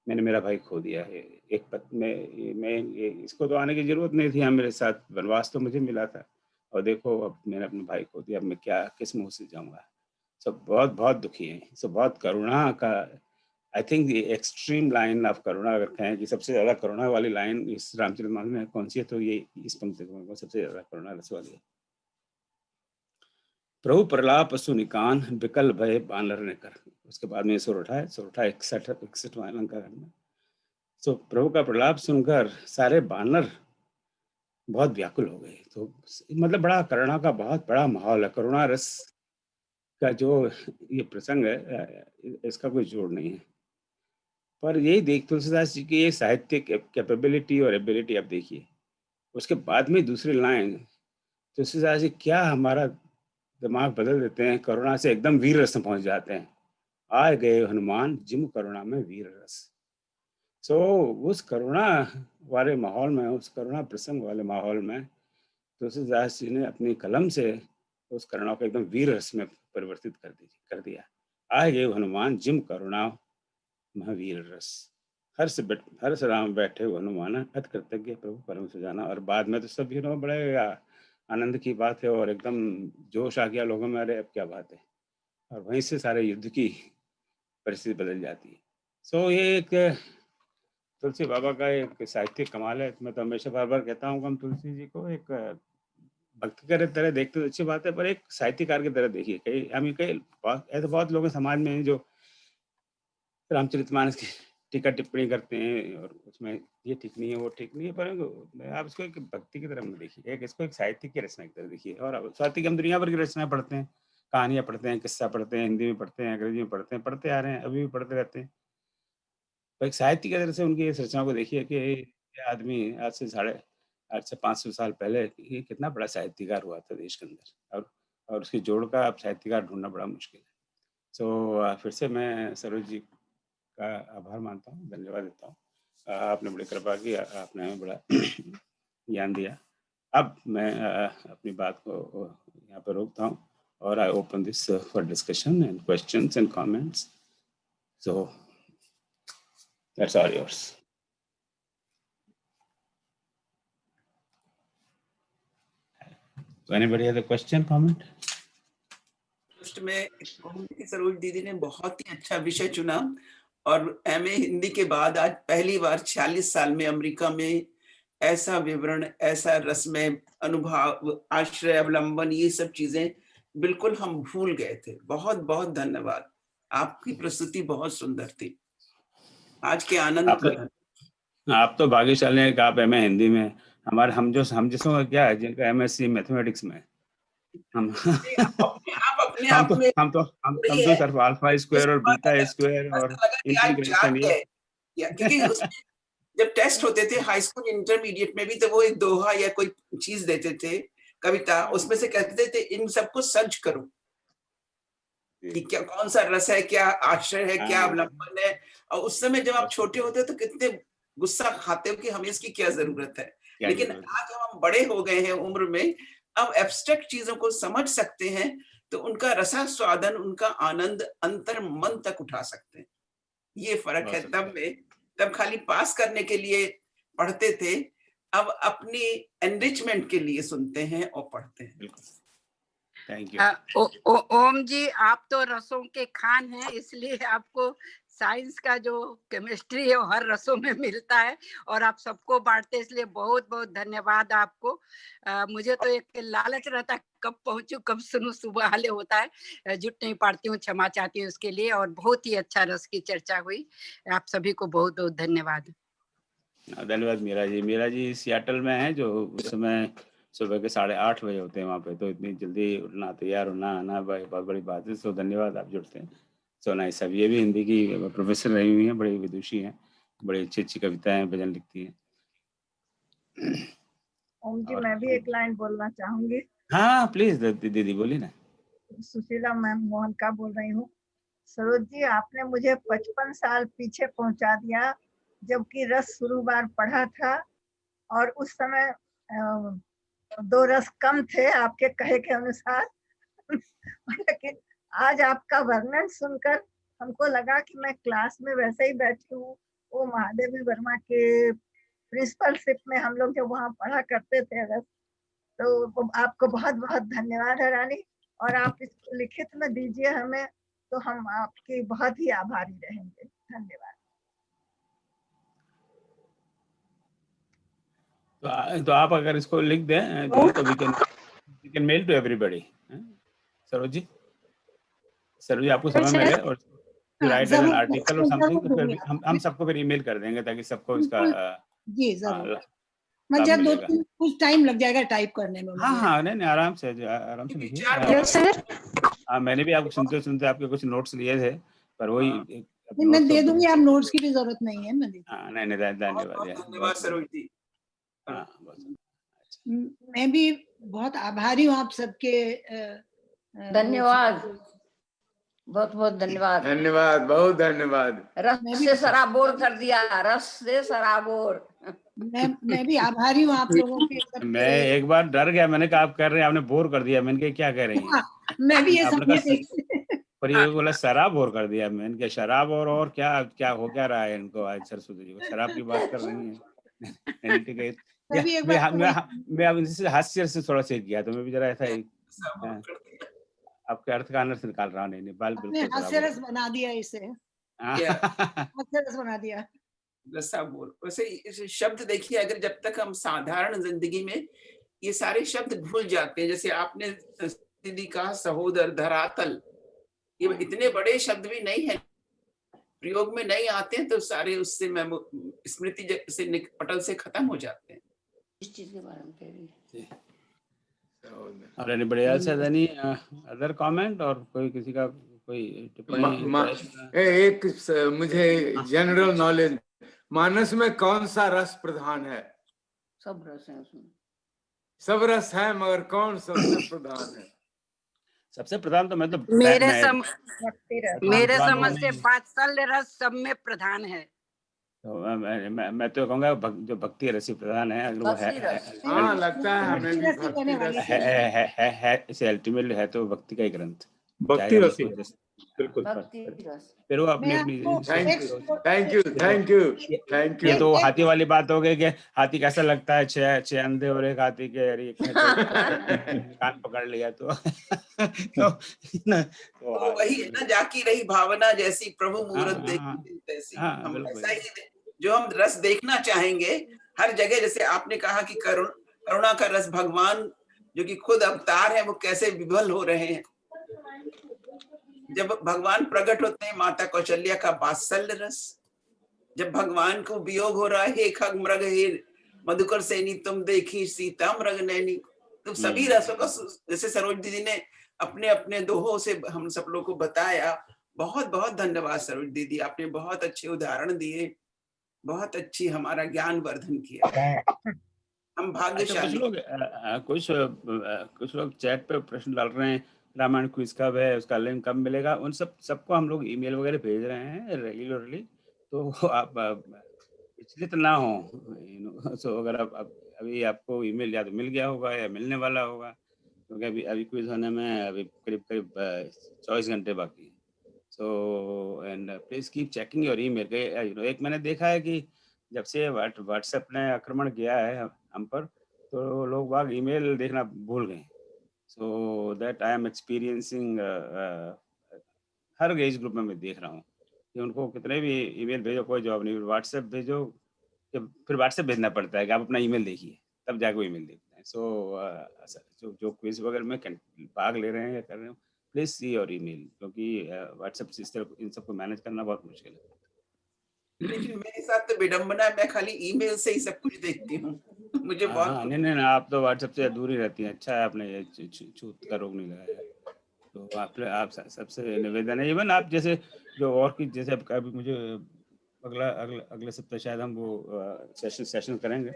मैंने मेरा भाई खो दिया है। एक पत मैं ये इसको तो आने की ज़रूरत नहीं थी यहाँ मेरे साथ, वनवास तो मुझे मिला था, और देखो अब मैंने अपना भाई खो दिया, अब मैं क्या किस मुँह से जाऊँगा। सब बहुत-बहुत दुखी हैं, सब बहुत करुणा का I think extreme line of करुणा अगर कहें कि सबसे ज्यादा करुणा वाली लाइन इस रामचरितमानस में कौन सी है, तो ये इस पंक्ति को सबसे ज्यादा करुणा रस वाली है। प्रभु प्रलाप सुनिकान विकल भय बानर ने कर। उसके बाद में सुरठा है, सुरठा 61वां अलंकार में। तो प्रभु का प्रलाप सुनकर सारे बानर बहुत व्याकुल हो गए। तो मतलब बड़ा करुणा का बहुत बड़ा माहौल है। करुणा रस का जो ये प्रसंग है, इसका कोई जोड़ नहीं है। पर यही देख तुलसीदास जी की ये साहित्यिक कैपेबिलिटी और एबिलिटी आप देखिए। उसके बाद में दूसरी लाइन तुलसीदास जी क्या हमारा दिमाग बदल देते हैं, करुणा से एकदम वीर रस में पहुंच जाते हैं। आए गए हनुमान जिम करुणा में वीर रस। सो उस करुणा वाले माहौल में, उस करुणा प्रसंग वाले माहौल में तुलसीदास जी ने अपनी कलम से उस करुणा को एकदम वीर रस में परिवर्तित कर दिया। आए गए हनुमान जिम करुणा महावीर रस। हर्ष राम बैठे हो हनुमान अति कृतज्ञ प्रभु परम सुजाना। और बाद में तो सब बड़े आनंद की बात है और एकदम जोश आ गया लोगों में, अरे अब क्या बात है। और वहीं से सारे युद्ध की परिस्थिति बदल जाती है। सो ये एक तुलसी बाबा का एक साहित्यिक कमाल है। मैं तो हमेशा बार बार कहता हूँ कि हम तुलसी जी को एक भक्त की तरह देखते तो अच्छी बात है, पर एक साहित्यकार की तरह देखिए। कई ऐसे बहुत लोग समाज में हैं जो रामचरितमानस की टीका टिप्पणी करते हैं और उसमें ये ठीक नहीं है, वो ठीक नहीं है, पर आप इसको एक भक्ति की तरह मत देखिए, इसको एक साहित्य की रचना की तरह देखिए। और साहित्य की हम दुनिया भर की रचनाएं पढ़ते हैं, कहानियां पढ़ते हैं, किस्सा पढ़ते हैं, हिंदी में पढ़ते हैं, अंग्रेजी में पढ़ते हैं, पढ़ते आ रहे हैं, अभी भी पढ़ते रहते हैं। तो एक साहित्य की तरह से उनकी इस रचना को देखिए कि ये आदमी आज से 500 साल पहले ये कितना बड़ा साहित्यकार हुआ था देश के अंदर। और उसकी जोड़ का अब साहित्यकार ढूंढना बड़ा मुश्किल है। सो फिर से मैं सरोज जी का आभार मानता हूँ, धन्यवाद देता हूँ। आपने बड़ी कृपा की, आपने हमें बड़ा ज्ञान दिया। अब मैं अपनी बात को यहाँ पर रोकता हूँ और I open this for discussion and questions and comments. So that's all yours. So anybody has a question, comment? में सरोज दीदी ने बहुत ही अच्छा विषय चुना और एमए हिंदी के बाद आज पहली बार 46 साल में अमेरिका में ऐसा विवरण, ऐसा रसमय अनुभव, आश्रय, अवलंबन, ये सब चीजें बिल्कुल हम भूल गए थे। बहुत बहुत धन्यवाद। आपकी प्रस्तुति बहुत सुंदर थी। आज के आनंद आप तो भाग्यशाली हैं कि आप एमए हिंदी में, हम जिसों का क्या है, जिनका एमएससी मैथमेटिक्स में, हम तो सिर्फ अल्फा स्क्वायर और बीटा स्क्वायर और इंटीग्रेशन क्योंकि उसमें जब टेस्ट होते थे हाई स्कूल इंटरमीडिएट में भी, तो वो एक दोहा या कोई चीज देते थे, कविता, उसमें से कहते थे इन सबको सर्च करो कि क्या, कौन सा रस है, क्या आश्रय है, क्या अवलंबन है। और उस समय जब आप छोटे होते तो कितने गुस्सा खाते हो कि हमें इसकी क्या जरूरत है। लेकिन आज हम बड़े हो गए हैं उम्र में, अब एब्स्ट्रैक्ट चीजों को समझ सकते हैं, तो उनका रसा स्वादन, उनका आनंद अंतर मन तक उठा सकते हैं। ये फर्क है। तब खाली पास करने के लिए पढ़ते थे, अब अपनी एनरिचमेंट के लिए सुनते हैं और पढ़ते हैं। Thank you. ओम जी, आप तो रसों के खान हैं, इसलिए आपको साइंस का जो केमिस्ट्री है वो हर रसों में मिलता है और आप सबको बांटते हैं, इसलिए बहुत बहुत धन्यवाद आपको। मुझे तो एक लालच रहता है कब पहुंचूं, कब सुनूं, सुबह हाले होता है, जुट नहीं पाती हूँ, क्षमा चाहती हूँ उसके लिए। और बहुत ही अच्छा रस की चर्चा हुई। आप सभी को बहुत बहुत धन्यवाद। धन्यवाद। मीरा जी सियाटल में है, जो उस समय सुबह के 8:30 बजे होते हैं वहाँ पे, तो इतनी जल्दी उठना, तैयार होना, आना भाई बहुत बड़ी बात है। सो धन्यवाद, आप जुड़ते हैं। So nice. सब ये भी हिंदी की प्रोफेसर रही हुई हैं, बड़ी विदुषी हैं, बड़ी अच्छी अच्छी कविताएं, भजन लिखती हैं। ओम जी, मैं भी एक लाइन बोलना चाहूंगी। हाँ प्लीज दीदी बोलिए ना। सुशीला मैम मोहन का बोल रही हूँ। सरोज जी, आपने मुझे 55 साल पीछे पहुंचा दिया, जबकि रस शुरू बार पढ़ा था और उस समय 2 रस कम थे आपके कहे के अनुसार। लेकिन आज आपका वर्णन सुनकर हमको लगा कि मैं क्लास में वैसे ही बैठी हूँ। वो महादेवी वर्मा के प्रिंसिपलशिप में हम लोग जब वहाँ पढ़ा करते थे रस, तो आपको बहुत बहुत धन्यवाद है रानी। और आप इसको लिखित में दीजिए हमें, तो हम आपके बहुत ही आभारी रहेंगे। धन्यवाद। तो आप अगर इसको लिख दें तो we can mail to everybody. Saroj ji आपको समय मिले और राइट एन आर्टिकल और समथिंग, तो फिर हम सबको फिर ईमेल कर देंगे ताकि सबको इसका जी जरूर। लाभ मुझे मिलेगा। कुछ टाइम लग जाएगा टाइप करने में। हाँ नहीं आराम से लिखिए। हाँ मैंने भी आपको सुनते सुनते आपके कुछ नोट्स लिए थे, पर वही मैं दे दूंगी, आप नोट्स की भी जरूरत नहीं है, मैं दे हाँ नहीं धन्यवाद यार, धन्यवाद सरोज जी। हाँ मैं भी बहुत आभारी हूँ आप सबके। धन्यवाद, बहुत बहुत धन्यवाद। धन्यवाद, बहुत धन्यवाद। रस से सराबोर कर दिया, रस से सराबोर। मैं भी आभारी हूँ आप लोगों के सबके। मैं एक बार डर गया, मैंने कहा आप कर रहे हैं, आपने बोर कर दिया। मैंने कहा क्या कह रही हैं? मैं भी ये आपने समझ कहा रही पर ये बोला शराब बोर कर दिया। मैंने कहा शराब और क्या हो क्या रहा है इनको? आज सरस्वती जी को शराब की बात कर रही हैं। ठीक है, मैं अब इनसे हास्य से थोड़ा सीख गया, तो मैं भी जरा ऐसा ही आपके अर्थ का अनर्थ निकाल रहा हूँ। नहीं बिल्कुल हास्यरस बना दिया इसे, हास्यरस बना दिया। वैसे इस शब्द देखिए, अगर जब तक हम साधारण जिंदगी में ये सारे शब्द भूल जाते हैं, जैसे आपने दीदी कहा सहोदर, धरातल, ये इतने बड़े शब्द भी नहीं है, प्रयोग में नहीं आते हैं, तो सारे उससे स्मृति से पटल से खत्म हो जाते हैं। इस चीज के बारे में कह रही है। और anybody else has any other comment और कोई किसी का कोई टिप्पणी? एक मुझे जनरल नॉलेज, मानस में कौन सा रस प्रधान है? सब रस है उसमें। सब रस है, मगर कौन सबसे प्रधान है? सबसे प्रधान तो मैं तो मेरे समझ से वात्सल्य रस सब में प्रधान है। तो मैं तो कहूँगा जो भक्ति रसी प्रधान है, अगर वो है, हाँ लगता है हमें भी भक्ति रस है इसे अल्टीमेटली है तो भक्ति का ही ग्रंथ, भक्ति रसी, बिल्कुल। फिर वो अपनी थैंक यू। ये तो हाथी वाली बात हो गई कि हाथी कैसा लगता है, छह अंधे और एक हाथी के कान पकड़ लिया तो वही है ना, जाकी रही भावना जैसी प्रभु मूरत देखी तैसी। हम ऐसा ही जो हम रस देखना चाहेंगे हर जगह, जैसे आपने कहा कि करुणा का रस, भगवान जो कि खुद अवतार है, वो कैसे विभल हो रहे हैं। जब भगवान प्रकट होते हैं, माता कौशल्या का वात्सल्य रस, जब भगवान को वियोग हो रहा है, हे खग मृग हे मधुकर सेनी तुम देखी सीता मृग नैनी, तो सभी रसों का जैसे सरोज दीदी ने अपने अपने दोहों से हम सब लोग को बताया। बहुत बहुत धन्यवाद सरोज दीदी, आपने बहुत अच्छे उदाहरण दिए, बहुत अच्छी हमारा ज्ञान वर्धन किया। हम भाग्यशाली। कुछ लोग चैट पे प्रश्न डाल रहे हैं, रामायण क्विज कब है, उसका लिंक कब मिलेगा? उन सबको हम लोग ईमेल वगैरह भेज रहे हैं रेगुलरली, तो आप विचलित ना हो। सो अगर आप अभी आपको ईमेल या तो मिल गया होगा या मिलने वाला होगा, क्योंकि अभी क्विज होने में अभी करीब 24 घंटे बाकी है। So and please keep checking your email. एक मैंने देखा है कि जब से व्हाट्सएप ने आक्रमण किया है हम पर, तो लोग बाग ईमेल देखना भूल गए। So that I am experiencing, her age group में मैं देख रहा हूँ कि उनको कितने भी ईमेल भेजो कोई जवाब नहीं, व्हाट्सएप भेजो, फिर व्हाट्सएप भेजना पड़ता है कि आप अपना ईमेल देखिए, तब जाके ईमेल देखते हैं। सो जो क्विज वगैरह में भाग ले रहे हैं या कर रहे हो, प्लीज सी योर ईमेल, क्योंकि व्हाट्सएप से इन सबको मैनेज करना बहुत मुश्किल है। लेकिन मेरे साथ तो विडंबना, मैं खाली ईमेल से ही सब कुछ देखती हूँ। मुझे बहुत नहीं आप तो व्हाट्सएप से दूर ही रहती हैं। अच्छा है आपने ये छूत का रोग नहीं लगाया। तो आप सबसे निवेदन है, इवन आप जैसे जो और की जैसे अभी मुझे अगले सप्ताह शायद हम वो सेशन करेंगे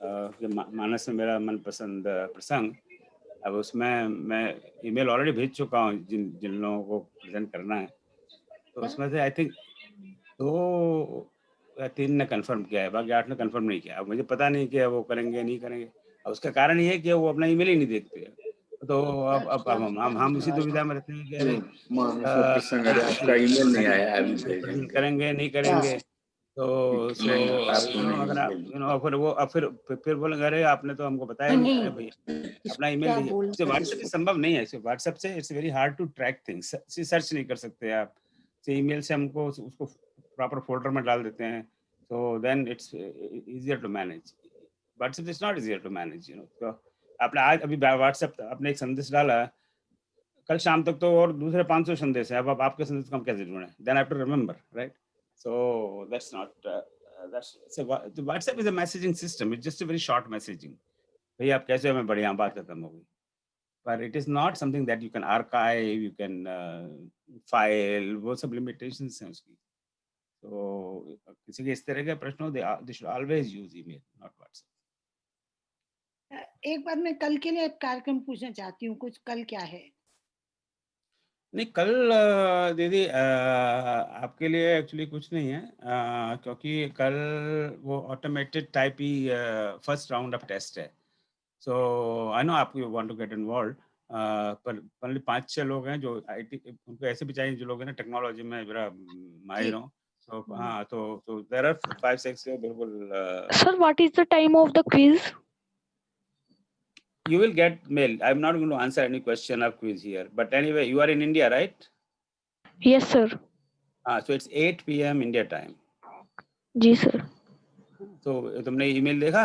कि मानस में मेरा मनपसंद प्रसंग। अब उसमें मैं ईमेल ऑलरेडी भेज चुका हूँ जिन लोगों को प्रेजेंट करना है, तो उसमें से आई थिंक 2 या 3 ने कंफर्म किया है, बाकी 8 ने कंफर्म नहीं किया। अब मुझे पता नहीं कि वो करेंगे नहीं करेंगे, और उसका कारण ये है कि वो अपना ईमेल ही नहीं देखते। तो अब हम उसी दुविधा में रहते हैं कि करेंगे नहीं करेंगे। तो अगर आप फिर बोलेंगे अरे आपने तो हमको बताया नहीं। अरे भैया अपना ईमेल लीजिए। व्हाट्सएप से संभव नहीं है, व्हाट्सएप से it's very hard to track things. Search नहीं कर सकते आप ईमेल से, हमको उसको प्रॉपर फोल्डर में डाल देते हैं, so then it's easier to manage. WhatsApp is not easier to manage, you know. तो आपने आज अभी WhatsApp आपने एक संदेश डाला, कल शाम तक तो और दूसरे 500 संदेश हैं, अब आपके संदेश को हम कैसे ढूंढें? Then I have to remember, right? So that's not that's so the WhatsApp is a messaging system. It's just a very short messaging. भैया आप कैसे हो, मैं बढ़िया, बात खत्म हो गई. But it is not something that you can archive, you can file, वो सब limitations हैं उसकी. तो किसी के इस तरह के प्रश्न हो, they should always use email, not WhatsApp. एक बार मैं कल के लिए कार्यक्रम पूछना चाहती हूँ, कुछ कल क्या है? नहीं, कल दीदी आपके लिए एक्चुअली कुछ नहीं है, क्योंकि कल वो ऑटोमेटेड टाइप ही फर्स्ट राउंड ऑफ टेस्ट है. सो आई नो आप you want to get involve, पर ओनली 5-6 लोग हैं जो आईटी, उनको ऐसे भी चाहिए जो लोग हैं ना टेक्नोलॉजी में जरा माहिर हो. सो हाँ, तो देयर आर 5-6 बिल्कुल. Sir, what is the time of the quiz? You will get mail. I'm not going to answer any question or quiz here, but anyway, you are in India, right? Yes, sir. So it's 8 p.m. India time. Ji sir. तो तुमने email देखा?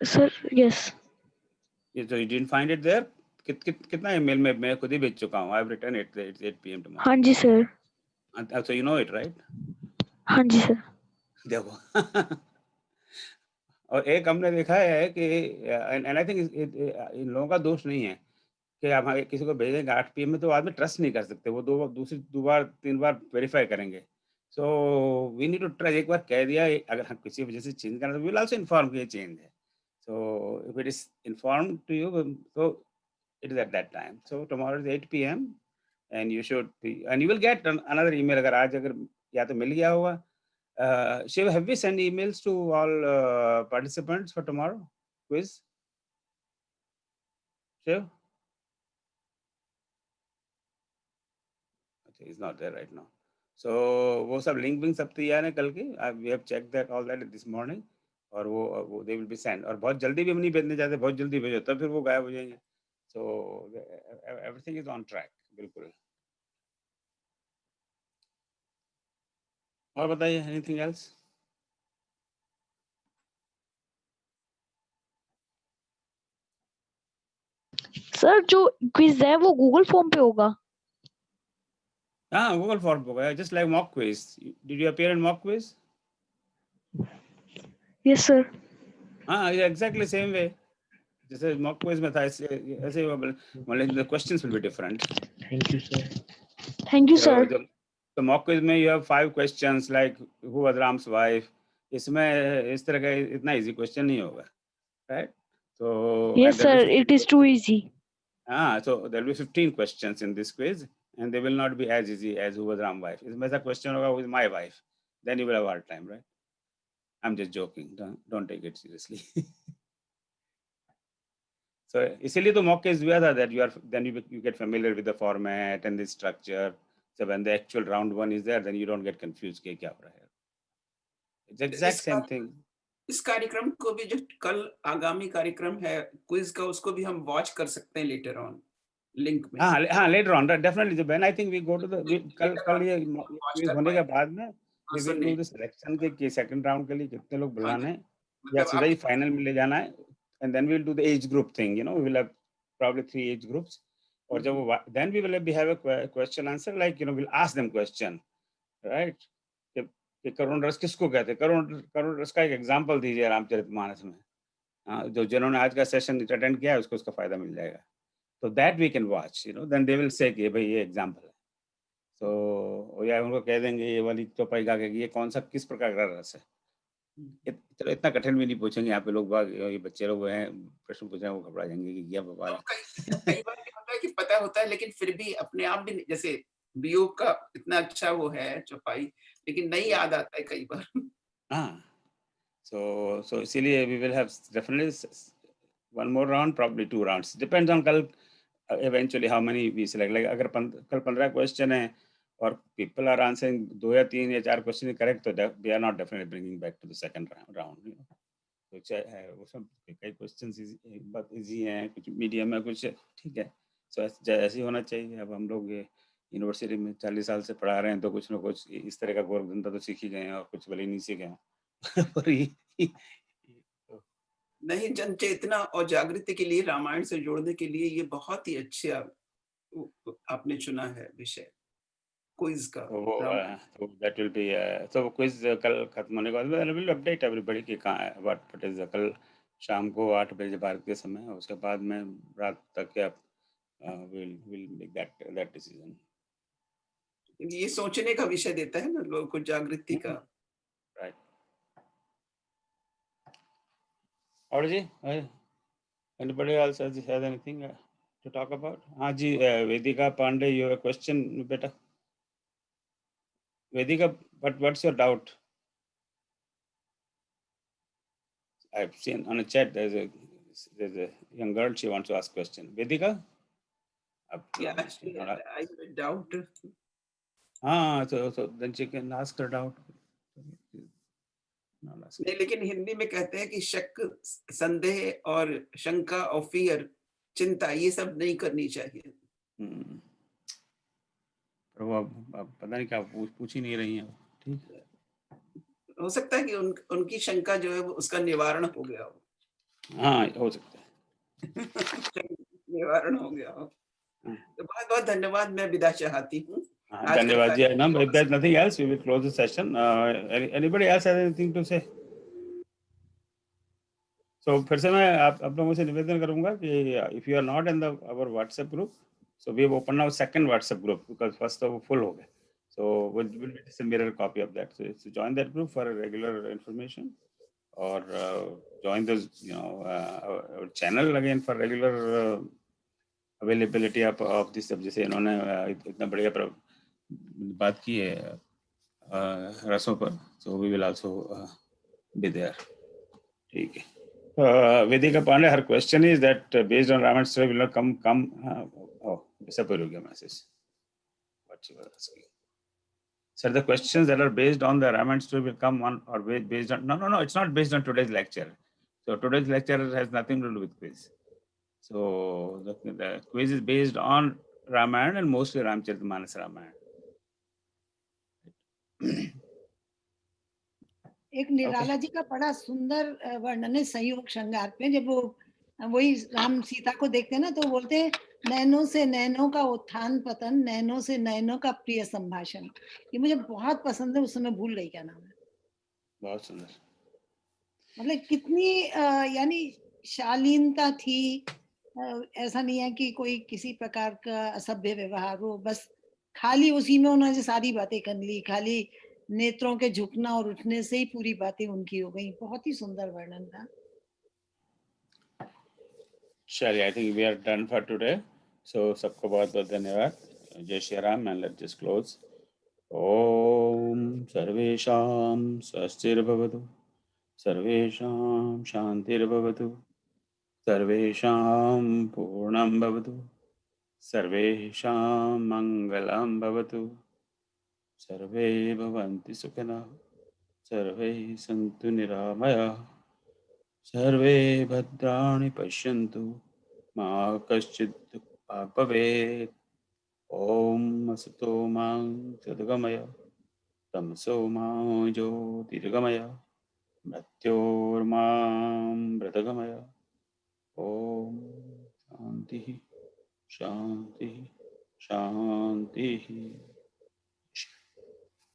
Sir, yes. So you didn't find it there? कितना email में मैं खुद ही भेज चुका हूँ. I've written it. It's 8 p.m. tomorrow. हाँ जी sir. So you know it, right? हाँ जी sir. देखो. और एक हमने देखा है कि एंड आई थिंक इन लोगों का दोष नहीं है कि आप किसी को भेजेंगे 8 PM में, तो आदमी ट्रस्ट नहीं कर सकते, वो दो बार 3 बार वेरीफाई करेंगे. So we need to trust. एक बार कह दिया, अगर हम किसी वजह से चेंज करना, तो वी विल आल्सो इन्फॉर्म कि ये चेंज है. So if it is inform to you, तो it is at that time. So tomorrow is 8 PM and you should and you will get another email. अगर या तो मिल गया होगा. Shiv, have we sent emails to all participants for tomorrow quiz? Shiv? Okay, he's not there right now. So वो सब link विंक सब तैयार है कल की. We have checked that all that this morning. और वो they will be sent. और बहुत जल्दी भी हम नहीं भेजने चाहते, बहुत जल्दी भेजो तब फिर वो गायब हो जाएंगे. So everything is on track, बिल्कुल. और बताइए, anything else? सर जो क्विज है वो गूगल फॉर्म पे होगा? हाँ, गूगल फॉर्म होगा, just like mock quiz. Did you appear in mock quiz? Yes sir. हाँ, exactly same way. जैसे mock quiz में था, ऐसे मतलब the questions will be different. Thank you sir. Thank you sir. तो mock quiz में you have 5 questions like who was Ram's wife. इसमें इस तरह का इतना easy question नहीं होगा, right? So yes sir, it is too easy. So there will be 15 questions in this quiz, and they will not be as easy as who was Ram's wife. इसमें ऐसा question होगा who is my wife, then you will have hard time, right? I'm just joking. Don't take it seriously. So इसीलिए तो mock quiz हुआ था, that you get familiar with the format and the structure. So when the actual round 1 is there, then you don't get confused कि क्या हो रहा है. It's exact same thing. इस कार्यक्रम को भी, जो कल आगामी कार्यक्रम है क्विज का, उसको भी हम वॉच कर सकते हैं लेटर ऑन लिंक में. हाँ, later on, definitely. When I think we go to the कल ये क्विज होने के बाद में we will do the selection के second round के लिए कितने लोग बुलाने हैं, या सीधा ही फाइनल में ले जाना है. And then we will do the age group thing. We will have probably 3 age groups. और जब वो then we will have a question answer, like we'll ask them question, right? कि करुण रस किसको कहते हैं? करुण रस का एक एग्जांपल दीजिए रामचरितमानस में. जो जिन्होंने आज का सेशन अटेंड किया है उसको उसका फायदा मिल जाएगा. तो that we can watch, then they will say कि भाई ये एग्जांपल है. सो या उनको कह देंगे ये वाली चौपाई गा के ये कौन सा किस प्रकार का रस है. चलो इतना कठिन भी नहीं पूछेंगे यहाँ पे लोग, ये बच्चे लोग हैं प्रश्न पूछ रहे हैं, वो घबरा जाएंगे कि क्या बवाल. कई बार क्या होता है कि पता होता है, लेकिन फिर भी अपने आप भी, जैसे बीओ का इतना अच्छा वो है चौपाई, लेकिन नहीं याद आता है कई बार. हाँ, so इसीलिए we will have definitely one more round, probably 2 rounds, depends on कल eventually how many we select. Like अगर कल 15 क्वेश्चन है और people are answering 2 या 3 या 4 क्वेश्चन करेक्ट, तो they are not definitely bringing back to the second round. कुछ है वो सब, कई क्वेश्चंस बहुत इजी हैं, कुछ मीडियम है, कुछ ठीक है. सो ऐसे ही होना चाहिए. अब हम लोग यूनिवर्सिटी में 40 साल से पढ़ा रहे हैं तो कुछ ना कुछ इस तरह का गोरख धंधा तो सीख ही गए हैं और कुछ भले ही नहीं सीखे हैं। पर नहीं, जन चेतना और जागृति के लिए रामायण से जोड़ने के लिए ये बहुत ही अच्छा आपने चुना है विषय क्विज का। वो रामायण तो दैट विल बी तो क्विज कल खत्म होने के बाद आई विल अपडेट एवरीबॉडी कि कहाँ है व्हाट इज कल शाम को 8 बजे भारतीय समय, उसके बाद में रात तक के आप विल मेक दैट डिसीजन। ये सोचने का विषय देता है ना लोगों को, जागृति का। राइट। और जी anybody else has anything to talk about? हाँ जी, वेदिका Pandey, you have a question बेटा? Vedika, what's your doubt? I've seen on a chat there's a young girl, she wants to ask question. Vedika? Yeah, actually, I have a doubt. So then she can ask her doubt. नहीं, लेकिन हिंदी में कहते हैं कि शक, संदेह और शंका और फियर, चिंता, ये सब नहीं करनी चाहिए। पर वो अब पता नहीं क्या पूछ ही नहीं रही हैं। ठीक है, हो सकता है कि उनकी शंका जो है उसका निवारण हो गया हो। हाँ, हो सकता है। निवारण हो गया हो। तो बहुत बहुत धन्यवाद, मैं विदा चाहती हूँ। धन्यवाद जी Anam. If there's nothing else, we will close the session. Anybody else has anything to say? So फिर से मैं आप लोगों से निवेदन करूंगा कि if you are not in our WhatsApp group, so we have opened now second WhatsApp group because first तो वो full हो गए. So we'll just a mirror copy of that. So join that group for regular information, or join this our channel again for regular availability of this सब। जैसे इन्होंने इतना बढ़िया बात की है रसों पर, so we will also be there. ठीक है। Vedika Pandey, her question is that based on Ramayana story will not come. Disappear हो गया message. What you were asking. Sir, the questions that are based on the Ramayana story will come on or based on. No, it's not based on today's lecture. So today's lecture has nothing to do with quiz. So the quiz is based on Ramayana and mostly Ramcharitmanas Ramayana. एक निराला जी का बड़ा सुंदर वर्णन है संयोग श्रृंगार पे, जब वो वही राम सीता को देखते हैं ना तो बोलते हैं नैनों से नैनों का उत्थान पतन, नैनों से नैनों का प्रिय संभाषण। ये मुझे बहुत पसंद है। उस समय भूल गई क्या नाम है। बहुत सुंदर। मतलब कितनी यानी शालीनता थी। ऐसा नहीं है कि कोई किसी प्रकार का असभ्य व्यवहार हो, बस खाली उसी में उन्होंने सारी बातें कर ली। खाली नेत्रों के झुकना और उठने से ही पूरी बातें उनकी हो गई। बहुत ही सुंदर वर्णन था। चलिए, I think we are done for today. So सबको बहुत बहुत धन्यवाद। जय Shri Ram and let's just close. ओम सर्वेषां स्वस्तिर्भवतु, सर्वेषां शान्तिर्भवतु, सर्वेषां पूर्णं भवतु, सर्वेषां मङ्गलं भवतु, सर्वे भवन्तु सुखिनः, सर्वे सन्तु निरामयाः, सर्वे भद्राणि पश्यन्तु, मा कश्चित् दुःखभाग् भवेत्। ॐ असतो मा सद्गमय, तमसो मा ज्योतिर्गमय, मृत्योर्मामृतगमय। ॐ शान्तिः शान्तिः शान्तिः।